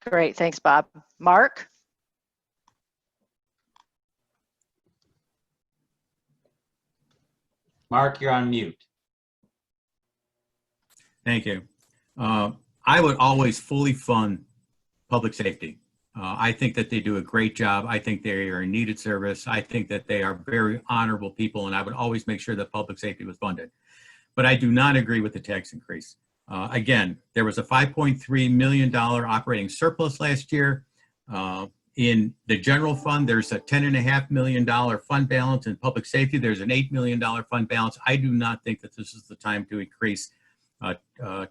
Great, thanks, Bob. Mark? Mark, you're on mute. Thank you. I would always fully fund public safety. I think that they do a great job. I think they are a needed service. I think that they are very honorable people, and I would always make sure that public safety was funded. But I do not agree with the tax increase. Again, there was a $5.3 million operating surplus last year. In the general fund, there's a $10.5 million fund balance. In public safety, there's an $8 million fund balance. I do not think that this is the time to increase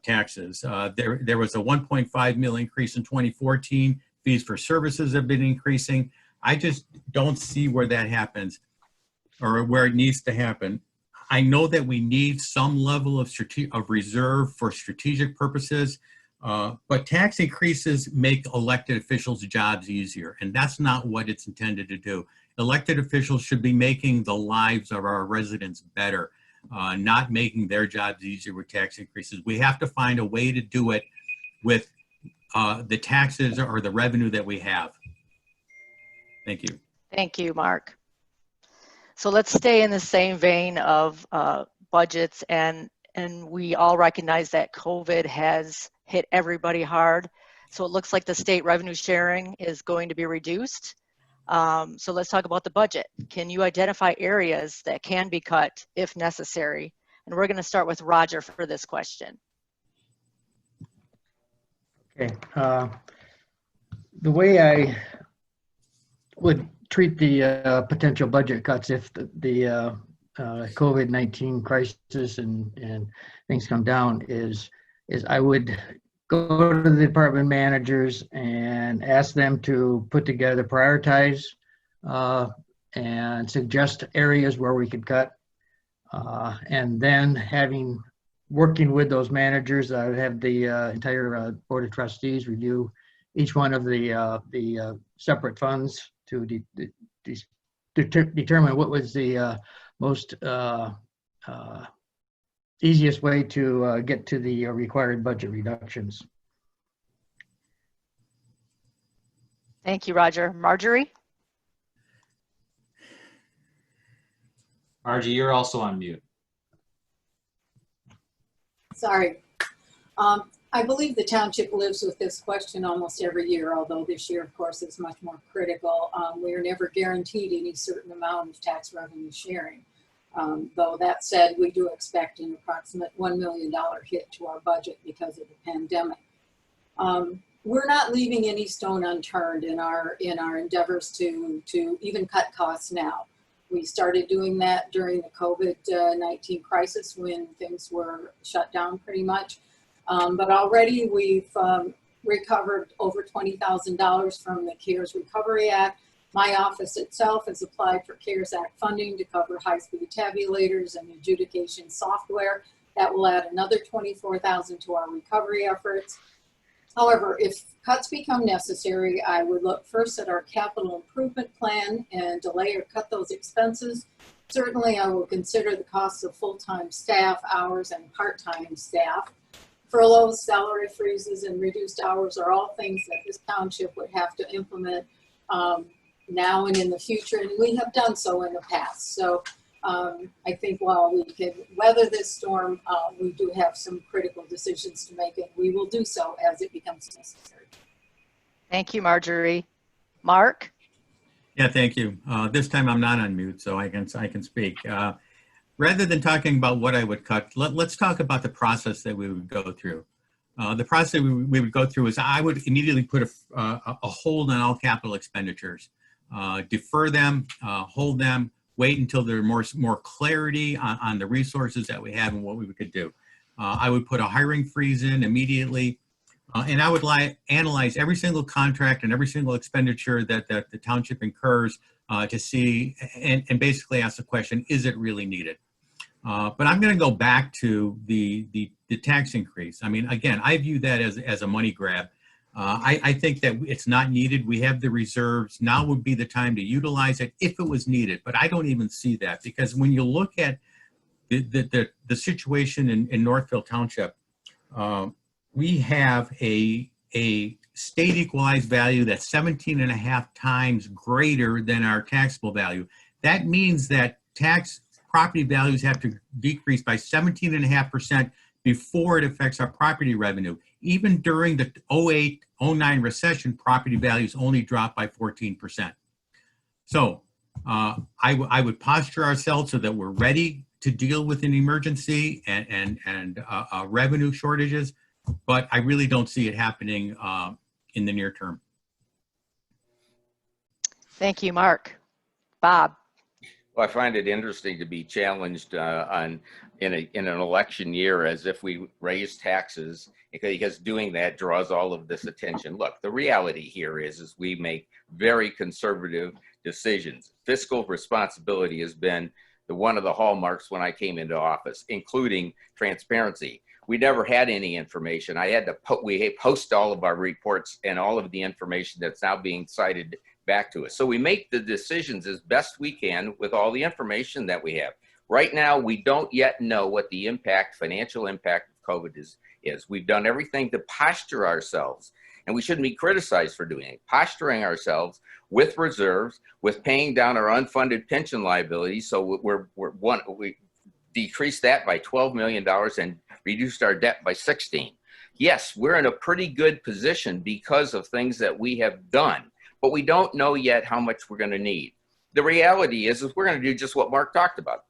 taxes. There was a 1.5 mil increase in 2014. Fees for services have been increasing. I just don't see where that happens or where it needs to happen. I know that we need some level of reserve for strategic purposes, but tax increases make elected officials' jobs easier, and that's not what it's intended to do. Elected officials should be making the lives of our residents better, not making their jobs easier with tax increases. We have to find a way to do it with the taxes or the revenue that we have. Thank you. Thank you, Mark. So let's stay in the same vein of budgets and and we all recognize that COVID has hit everybody hard. So it looks like the state revenue sharing is going to be reduced. So let's talk about the budget. Can you identify areas that can be cut if necessary? And we're going to start with Roger for this question. Okay. The way I would treat the potential budget cuts if the COVID-19 crisis and things come down is I would go to the department managers and ask them to put together, prioritize, and suggest areas where we could cut. And then working with those managers, I would have the entire Board of Trustees review each one of the separate funds to determine what was the most easiest way to get to the required budget reductions. Thank you, Roger. Marjorie? Margie, you're also on mute. Sorry. I believe the township lives with this question almost every year, although this year, of course, is much more critical. We are never guaranteed any certain amount of tax revenue sharing. Though that said, we do expect an approximate $1 million hit to our budget because of the pandemic. We're not leaving any stone unturned in our endeavors to even cut costs now. We started doing that during the COVID-19 crisis when things were shut down pretty much. But already we've recovered over $20,000 from the CARES Recovery Act. My office itself has applied for CARES Act funding to cover high-speed tabulators and adjudication software. That will add another $24,000 to our recovery efforts. However, if cuts become necessary, I would look first at our capital improvement plan and delay or cut those expenses. Certainly, I will consider the costs of full-time staff hours and part-time staff. Furloughs, salary freezes, and reduced hours are all things that this township would have to implement now and in the future, and we have done so in the past. So I think while we can weather this storm, we do have some critical decisions to make, and we will do so as it becomes necessary. Thank you, Marjorie. Mark? Yeah, thank you. This time I'm not on mute, so I can speak. Rather than talking about what I would cut, let's talk about the process that we would go through. The process we would go through is I would immediately put a hold on all capital expenditures, defer them, hold them, wait until there's more clarity on the resources that we have and what we could do. I would put a hiring freeze in immediately, and I would analyze every single contract and every single expenditure that the township incurs to see and basically ask the question, is it really needed? But I'm going to go back to the tax increase. I mean, again, I view that as a money grab. I think that it's not needed. We have the reserves. Now would be the time to utilize it if it was needed. But I don't even see that, because when you look at the situation in Northville Township, we have a state equalized value that's 17.5 times greater than our taxable value. That means that property values have to decrease by 17.5% before it affects our property revenue. Even during the 08-09 recession, property values only dropped by 14%. So I would posture ourselves so that we're ready to deal with an emergency and revenue shortages, but I really don't see it happening in the near term. Thank you, Mark. Bob? Well, I find it interesting to be challenged in an election year as if we raise taxes, because doing that draws all of this attention. Look, the reality here is we make very conservative decisions. Fiscal responsibility has been one of the hallmarks when I came into office, including transparency. We never had any information. We post all of our reports and all of the information that's now being cited back to us. So we make the decisions as best we can with all the information that we have. Right now, we don't yet know what the financial impact of COVID is. We've done everything to posture ourselves, and we shouldn't be criticized for doing it. Posturing ourselves with reserves, with paying down our unfunded pension liabilities. So we're decreased that by $12 million and reduced our debt by 16. Yes, we're in a pretty good position because of things that we have done, but we don't know yet how much we're going to need. The reality is we're going to do just what Mark talked about.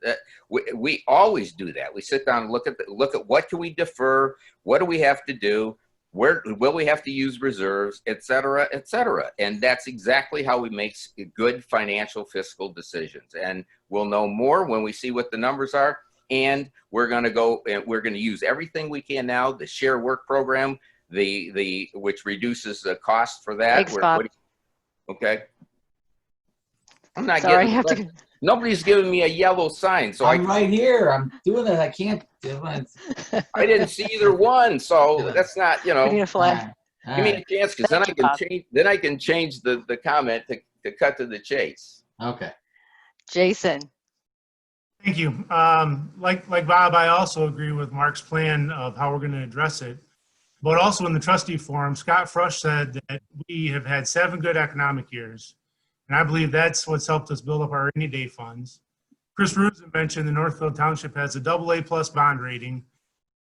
We always do that. We sit down and look at what can we defer, what do we have to do, where will we have to use reserves, et cetera, et cetera. And that's exactly how we make good financial fiscal decisions. And we'll know more when we see what the numbers are. And we're going to go and we're going to use everything we can now. The share work program, which reduces the cost for that. Thanks, Bob. Okay. I'm not Sorry, getting. Nobody's giving me a yellow sign, so I'm right here. I'm doing it. I can't do it. I didn't see either one, so that's not, We need a flag. give me a chance, because then I can change. Then I can change the comment to cut to the chase. Okay. Jason. Thank you. Like Bob, I also agree with Mark's plan of how we're going to address it. But also in the trustee forum, Scott Frush said that we have had 7 good economic years. And I believe that's what's helped us build up our rainy day funds. Chris Rusin mentioned the Northville Township has a AA+ bond rating.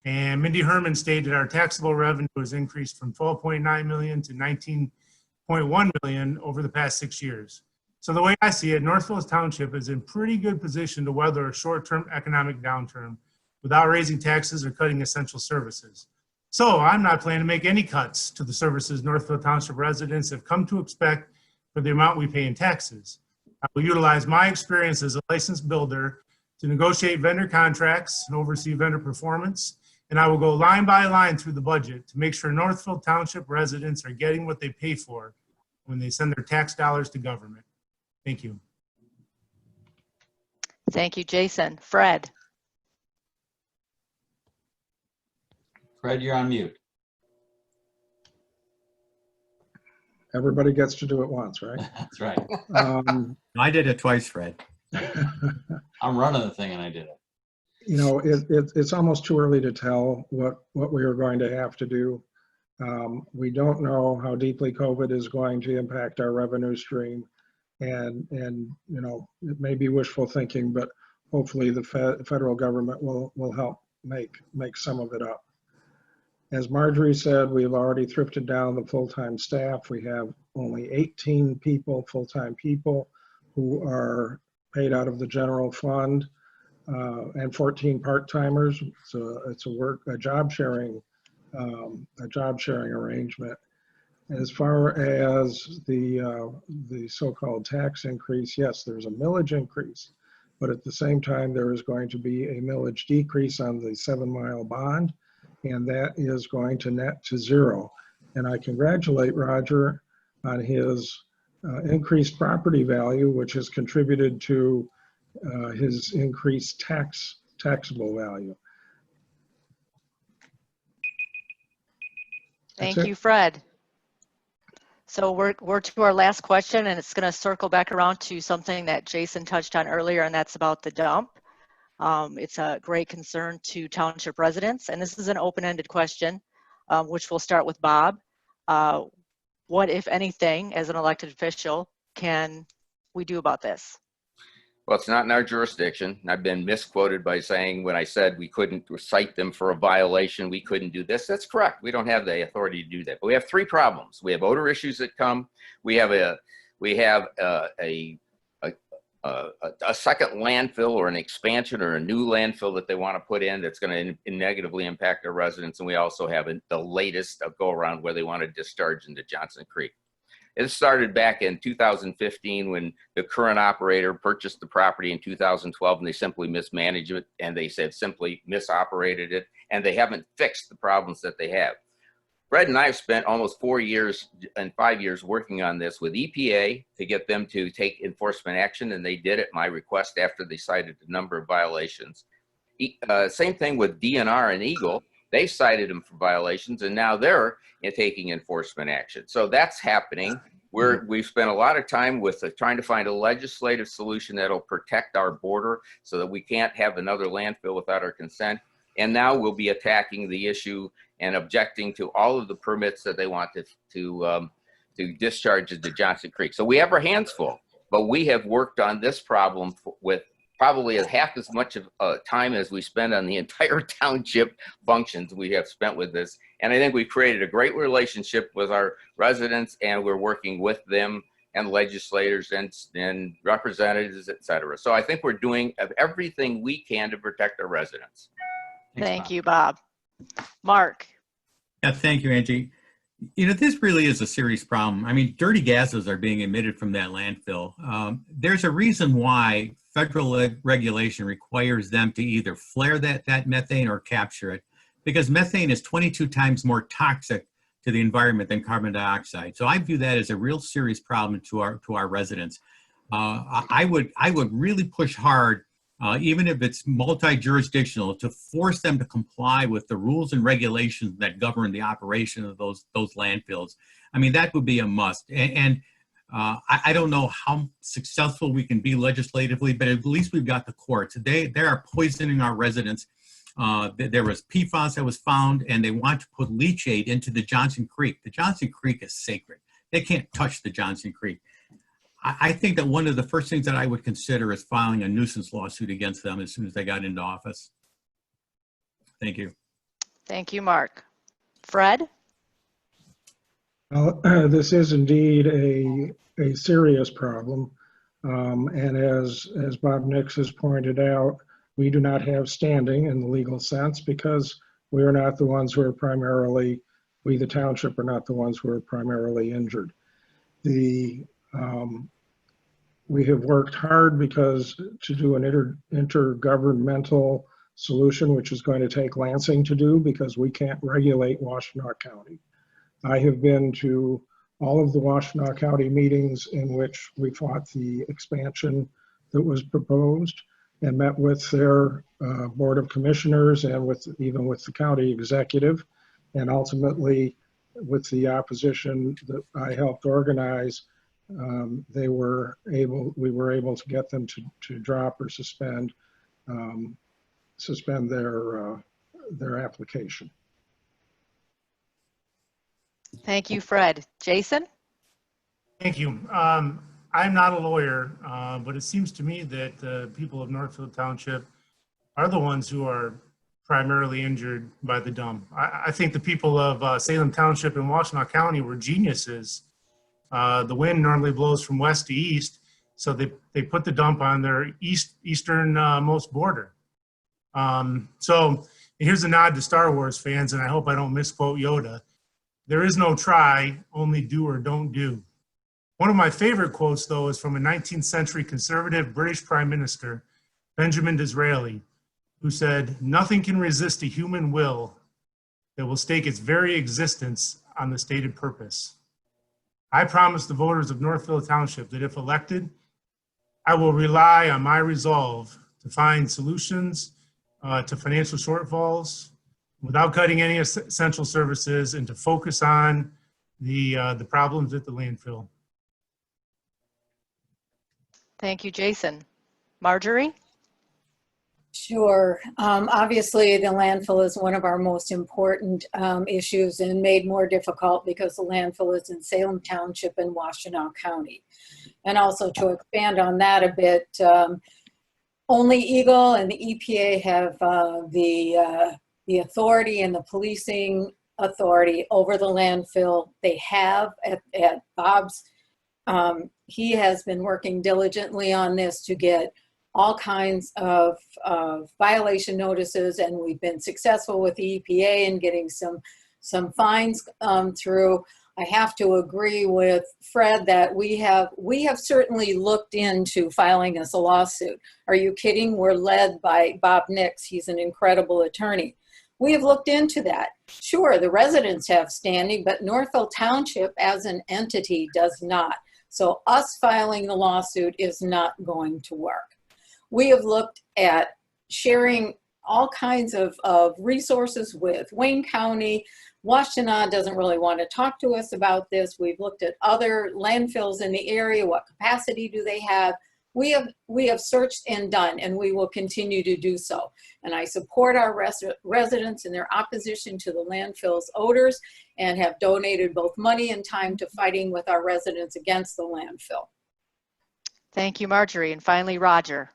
And Mindy Herman stated our taxable revenue has increased from 12.9 million to 19.1 million over the past 6 years. So the way I see it, Northville Township is in pretty good position to weather a short-term economic downturn without raising taxes or cutting essential services. So I'm not planning to make any cuts to the services Northville Township residents have come to expect for the amount we pay in taxes. I will utilize my experience as a licensed builder to negotiate vendor contracts and oversee vendor performance. And I will go line by line through the budget to make sure Northville Township residents are getting what they pay for when they send their tax dollars to government. Thank you. Thank you, Jason. Fred. Fred, you're on mute. Everybody gets to do it once, right? That's right. I did it twice, Fred. I'm running the thing and I did it. You know, it's almost too early to tell what we are going to have to do. We don't know how deeply COVID is going to impact our revenue stream. And you know, it may be wishful thinking, but hopefully the federal government will help make some of it up. As Marjorie said, we've already thrifted down the full-time staff. We have only 18 people, full-time people, who are paid out of the general fund, and 14 part-timers. So it's a job sharing arrangement. As far as the so-called tax increase, yes, there's a millage increase, but at the same time, there is going to be a millage decrease on the 7-mile bond, and that is going to net to 0. And I congratulate Roger on his increased property value, which has contributed to his increased taxable value. Thank you, Fred. So we're to our last question, and it's going to circle back around to something that Jason touched on earlier, and that's about the dump. It's a great concern to township residents, and this is an open-ended question, which we'll start with Bob. What, if anything, as an elected official, can we do about this? Well, it's not in our jurisdiction. I've been misquoted by saying when I said we couldn't cite them for a violation, we couldn't do this. That's correct. We don't have the authority to do that. But we have 3 problems. We have odor issues that come. We have a second landfill or an expansion or a new landfill that they want to put in that's going to negatively impact our residents. And we also have the latest go around where they want to discharge into Johnson Creek. It started back in 2015 when the current operator purchased the property in 2012, and they simply mismanaged it, and they said simply misoperated it, and they haven't fixed the problems that they have. Fred and I have spent almost 4 years and 5 years working on this with EPA to get them to take enforcement action, and they did at my request after they cited a number of violations. Same thing with DNR and Eagle. They cited them for violations, and now they're taking enforcement action. So that's happening. We've spent a lot of time with trying to find a legislative solution that'll protect our border so that we can't have another landfill without our consent. And now we'll be attacking the issue and objecting to all of the permits that they want to discharge into Johnson Creek. So we have our hands full, but we have worked on this problem with probably half as much of time as we spend on the entire township functions we have spent with this. And I think we've created a great relationship with our residents, and we're working with them and legislators and representatives, et cetera. So I think we're doing everything we can to protect our residents. Thank you, Bob. Mark. Yeah, thank you, Angie. You know, this really is a serious problem. I mean, dirty gases are being emitted from that landfill. There's a reason why federal regulation requires them to either flare that methane or capture it, because methane is 22 times more toxic to the environment than carbon dioxide. So I view that as a real serious problem to our residents. I would really push hard, even if it's multi-jurisdictional, to force them to comply with the rules and regulations that govern the operation of those landfills. I mean, that would be a must. And I don't know how successful we can be legislatively, but at least we've got the courts. They are poisoning our residents. There was PFAS that was found, and they want to put leachate into the Johnson Creek. The Johnson Creek is sacred. They can't touch the Johnson Creek. I think that one of the first things that I would consider is filing a nuisance lawsuit against them as soon as they got into office. Thank you. Thank you, Mark. Fred? Well, this is indeed a serious problem. And as Bob Nix has pointed out, we do not have standing in the legal sense because we are not the ones who are primarily, we the township are not the ones who are primarily injured. We have worked hard because to do an intergovernmental solution, which is going to take Lansing to do because we can't regulate Washtenaw County. I have been to all of the Washtenaw County meetings in which we fought the expansion that was proposed and met with their Board of Commissioners and even with the county executive, and ultimately with the opposition that I helped organize. We were able to get them to drop or suspend their application. Thank you, Fred. Jason? Thank you. I'm not a lawyer, but it seems to me that the people of Northville Township are the ones who are primarily injured by the dump. I think the people of Salem Township and Washtenaw County were geniuses. The wind normally blows from west to east, so they put the dump on their easternmost border. So here's a nod to Star Wars fans, and I hope I don't misquote Yoda. There is no try, only do or don't do. One of my favorite quotes, though, is from a 19th century conservative British Prime Minister, Benjamin Disraeli, who said, "Nothing can resist a human will that will stake its very existence on the stated purpose." I promise the voters of Northville Township that if elected, I will rely on my resolve to find solutions to financial shortfalls without cutting any essential services and to focus on the problems at the landfill. Thank you, Jason. Marjorie? Sure. Obviously, the landfill is one of our most important issues and made more difficult because the landfill is in Salem Township and Washtenaw County. And also to expand on that a bit, only Eagle and the EPA have the authority and the policing authority over the landfill. They have at Bob's. He has been working diligently on this to get all kinds of violation notices, and we've been successful with the EPA in getting some fines through. I have to agree with Fred that we have certainly looked into filing us a lawsuit. Are you kidding? We're led by Bob Nix. He's an incredible attorney. We have looked into that. Sure, the residents have standing, but Northville Township as an entity does not. So us filing the lawsuit is not going to work. We have looked at sharing all kinds of resources with Wayne County. Washtenaw doesn't really want to talk to us about this. We've looked at other landfills in the area. What capacity do they have? We have searched and done, and we will continue to do so. And I support our residents in their opposition to the landfill's odors and have donated both money and time to fighting with our residents against the landfill. Thank you, Marjorie. And finally, Roger.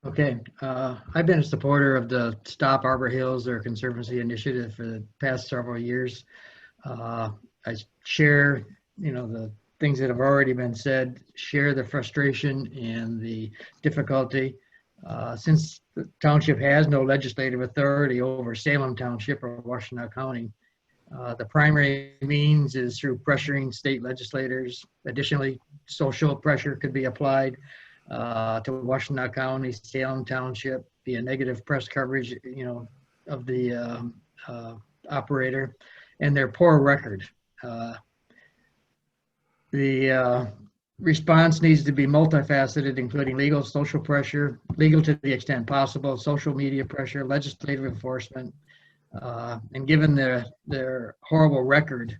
Okay, I've been a supporter of the Stop Arbor Hills or Conservancy initiative for the past several years. I share, the things that have already been said, share the frustration and the difficulty. Since the township has no legislative authority over Salem Township or Washtenaw County, the primary means is through pressuring state legislators. Additionally, social pressure could be applied to Washtenaw County, Salem Township, via negative press coverage, of the operator and their poor record. The response needs to be multifaceted, including legal, social pressure, legal to the extent possible, social media pressure, legislative enforcement, and given their horrible record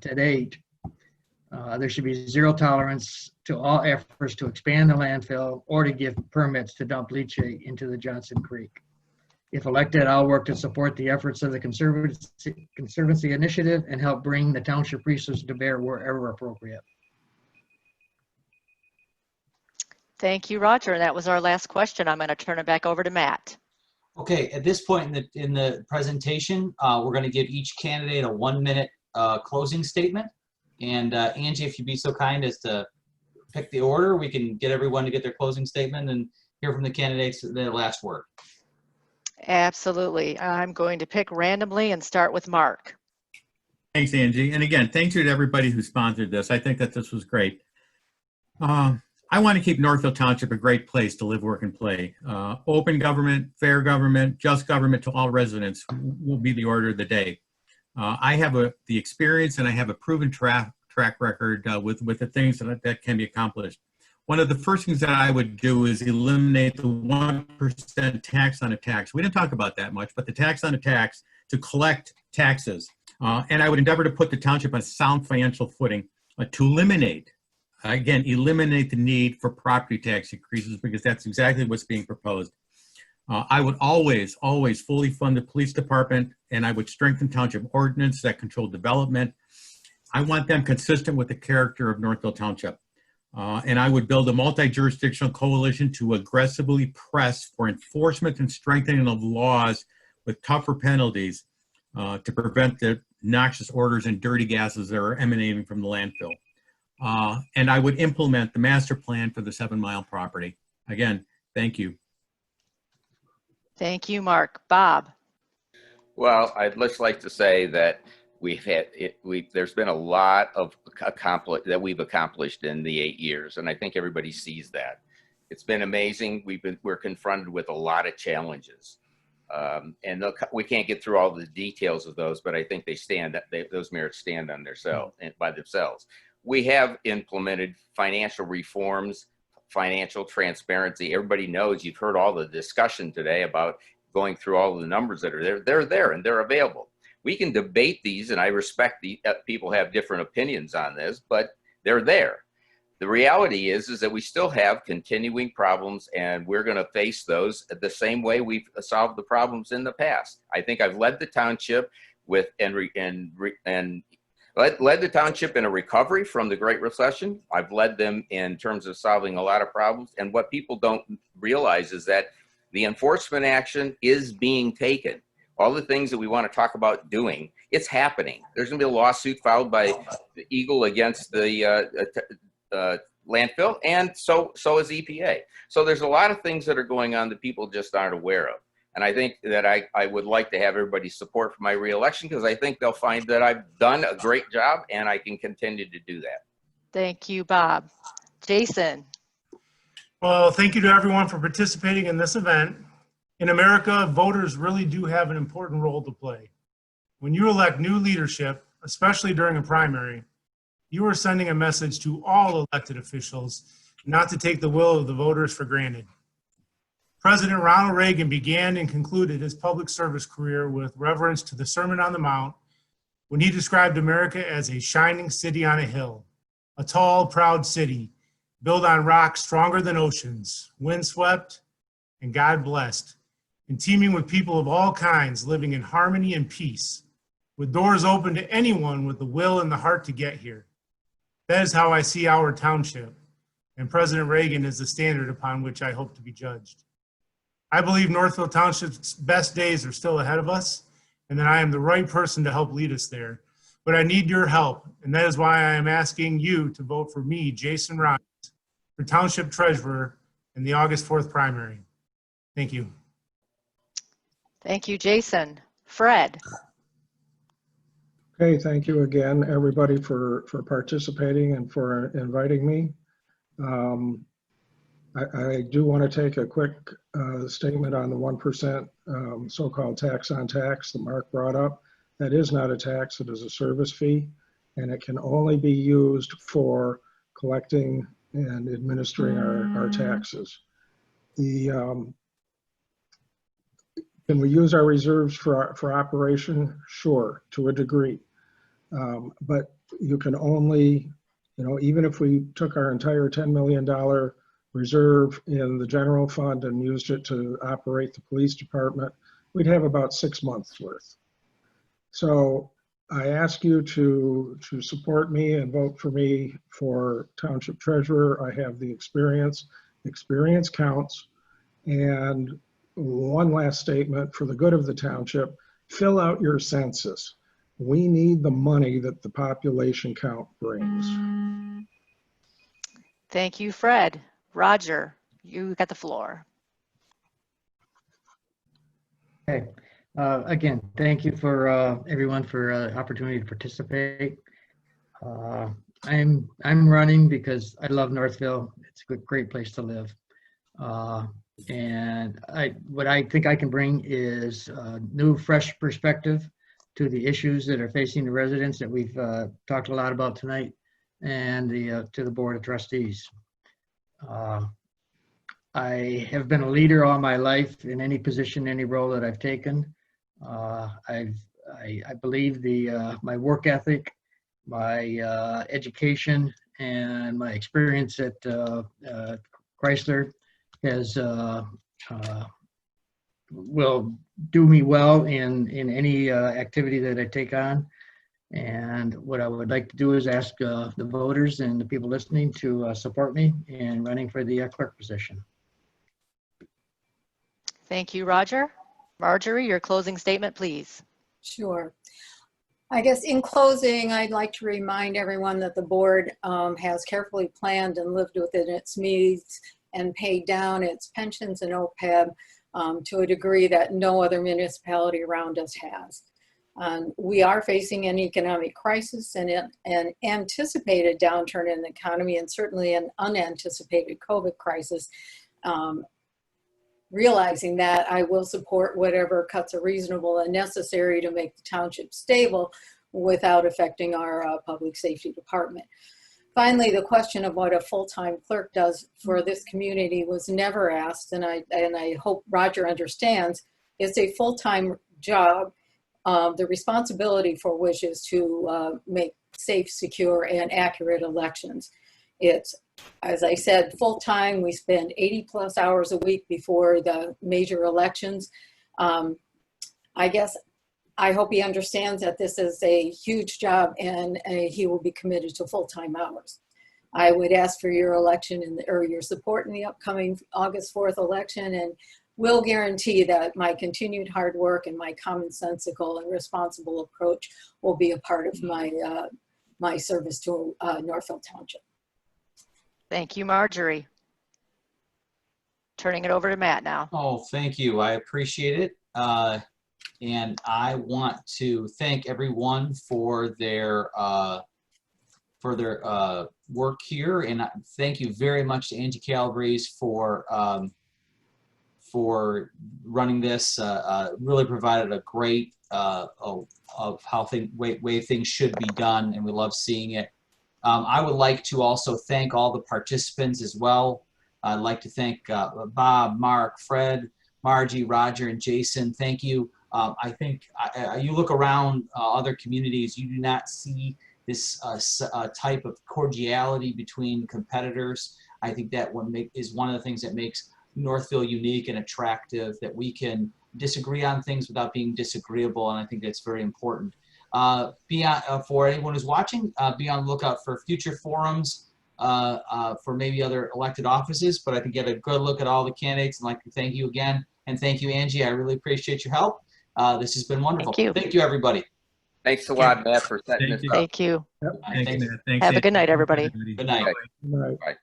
to date, there should be zero tolerance to all efforts to expand the landfill or to give permits to dump leachate into the Johnson Creek. If elected, I'll work to support the efforts of the Conservancy Initiative and help bring the township resources to bear wherever appropriate. Thank you, Roger. That was our last question. I'm going to turn it back over to Matt. Okay, at this point in the presentation, we're going to give each candidate a 1-minute closing statement. And Angie, if you'd be so kind as to pick the order, we can get everyone to get their closing statement and hear from the candidates their last word. Absolutely. I'm going to pick randomly and start with Mark. Thanks, Angie. And again, thank you to everybody who sponsored this. I think that this was great. I want to keep Northville Township a great place to live, work, and play. Open government, fair government, just government to all residents will be the order of the day. I have the experience and I have a proven track record with the things that can be accomplished. One of the first things that I would do is eliminate the 1% tax on a tax. We didn't talk about that much, but the tax on a tax to collect taxes. And I would endeavor to put the township on sound financial footing to eliminate the need for property tax increases, because that's exactly what's being proposed. I would always fully fund the police department, and I would strengthen township ordinance that control development. I want them consistent with the character of Northville Township. And I would build a multi-jurisdictional coalition to aggressively press for enforcement and strengthening of laws with tougher penalties to prevent the noxious odors and dirty gases that are emanating from the landfill. And I would implement the master plan for the 7 Mile property. Again, thank you. Thank you, Mark. Bob. Well, I'd just like to say that there's been a lot of that we've accomplished in the 8 years, and I think everybody sees that. It's been amazing. We're confronted with a lot of challenges, and we can't get through all the details of those, but I think those merits stand on by themselves. We have implemented financial reforms, financial transparency. Everybody knows, you've heard all the discussion today about going through all of the numbers that are there. They're there and they're available. We can debate these, and I respect people have different opinions on this, but they're there. The reality is that we still have continuing problems, and we're going to face those the same way we've solved the problems in the past. I think I've led the township led the township in a recovery from the Great Recession. I've led them in terms of solving a lot of problems. And what people don't realize is that the enforcement action is being taken. All the things that we want to talk about doing, it's happening. There's going to be a lawsuit filed by the Eagle against the landfill, and so is EPA. So there's a lot of things that are going on that people just aren't aware of. And I think that I would like to have everybody's support for my reelection, because I think they'll find that I've done a great job and I can continue to do that. Thank you, Bob. Jason. Well, thank you to everyone for participating in this event. In America, voters really do have an important role to play. When you elect new leadership, especially during a primary, you are sending a message to all elected officials not to take the will of the voters for granted. President Ronald Reagan began and concluded his public service career with reverence to the Sermon on the Mount when he described America as a shining city on a hill, a tall, proud city built on rocks stronger than oceans, windswept and God blessed, and teeming with people of all kinds living in harmony and peace, with doors open to anyone with the will and the heart to get here. That is how I see our township, and President Reagan is the standard upon which I hope to be judged. I believe Northville Township's best days are still ahead of us, and that I am the right person to help lead us there. But I need your help, and that is why I am asking you to vote for me, Jason Rhines, for Township Treasurer in the August 4th primary. Thank you. Thank you, Jason. Fred? Okay, thank you again, everybody, for participating and for inviting me. I do want to take a quick statement on the 1% so-called tax on tax that Mark brought up. That is not a tax, it is a service fee, and it can only be used for collecting and administering our taxes. Can we use our reserves for operation? Sure, to a degree. But you can only, even if we took our entire $10 million reserve in the general fund and used it to operate the police department, we'd have about 6 months worth. So I ask you to support me and vote for me for Township Treasurer. I have the experience. Experience counts. And one last statement for the good of the township, fill out your census. We need the money that the population count brings. Thank you, Fred. Roger, you got the floor. Okay. Again, thank you for everyone for opportunity to participate. I'm running because I love Northville. It's a great place to live. And what I think I can bring is a new, fresh perspective to the issues that are facing the residents that we've talked a lot about tonight, and to the Board of Trustees. I have been a leader all my life in any position, any role that I've taken. I believe my work ethic, my education, and my experience at Chrysler will do me well in any activity that I take on. And what I would like to do is ask the voters and the people listening to support me in running for the clerk position. Thank you, Roger. Marjorie, your closing statement, please. Sure. I guess in closing, I'd like to remind everyone that the board has carefully planned and lived within its means and paid down its pensions and OPEB to a degree that no other municipality around us has. We are facing an economic crisis and an anticipated downturn in the economy, and certainly an unanticipated COVID crisis. Realizing that, I will support whatever cuts are reasonable and necessary to make the township stable without affecting our public safety department. Finally, the question of what a full-time clerk does for this community was never asked, and I hope Roger understands. It's a full-time job, the responsibility for which is to make safe, secure, and accurate elections. It's, as I said, full-time. We spend 80+ hours a week before the major elections. I guess I hope he understands that this is a huge job, and he will be committed to full-time hours. I would ask for your election or your support in the upcoming August 4th election, and will guarantee that my continued hard work and my commonsensical and responsible approach will be a part of my service to Northville Township. Thank you, Marjorie. Turning it over to Matt now. Oh, thank you. I appreciate it. And I want to thank everyone for their work here. And thank you very much to Angie Calabrese for running this. Really provided a great of how way things should be done, and we love seeing it. I would like to also thank all the participants as well. I'd like to thank Bob, Mark, Fred, Margie, Roger, and Jason. Thank you. I think you look around other communities, you do not see this type of cordiality between competitors. I think that is one of the things that makes Northville unique and attractive, that we can disagree on things without being disagreeable, and I think that's very important. For anyone who's watching, be on the lookout for future forums for maybe other elected offices, but I think get a good look at all the candidates, and I'd like to thank you again. And thank you, Angie. I really appreciate your help. This has been wonderful. Thank you. Thank you, everybody. Thanks a lot, Matt, for setting Thank this you. up. Thank you. All right, Thanks, thanks. Matt. Thanks, Have a Angie. good night, everybody. Good night. Okay. Good night. Bye.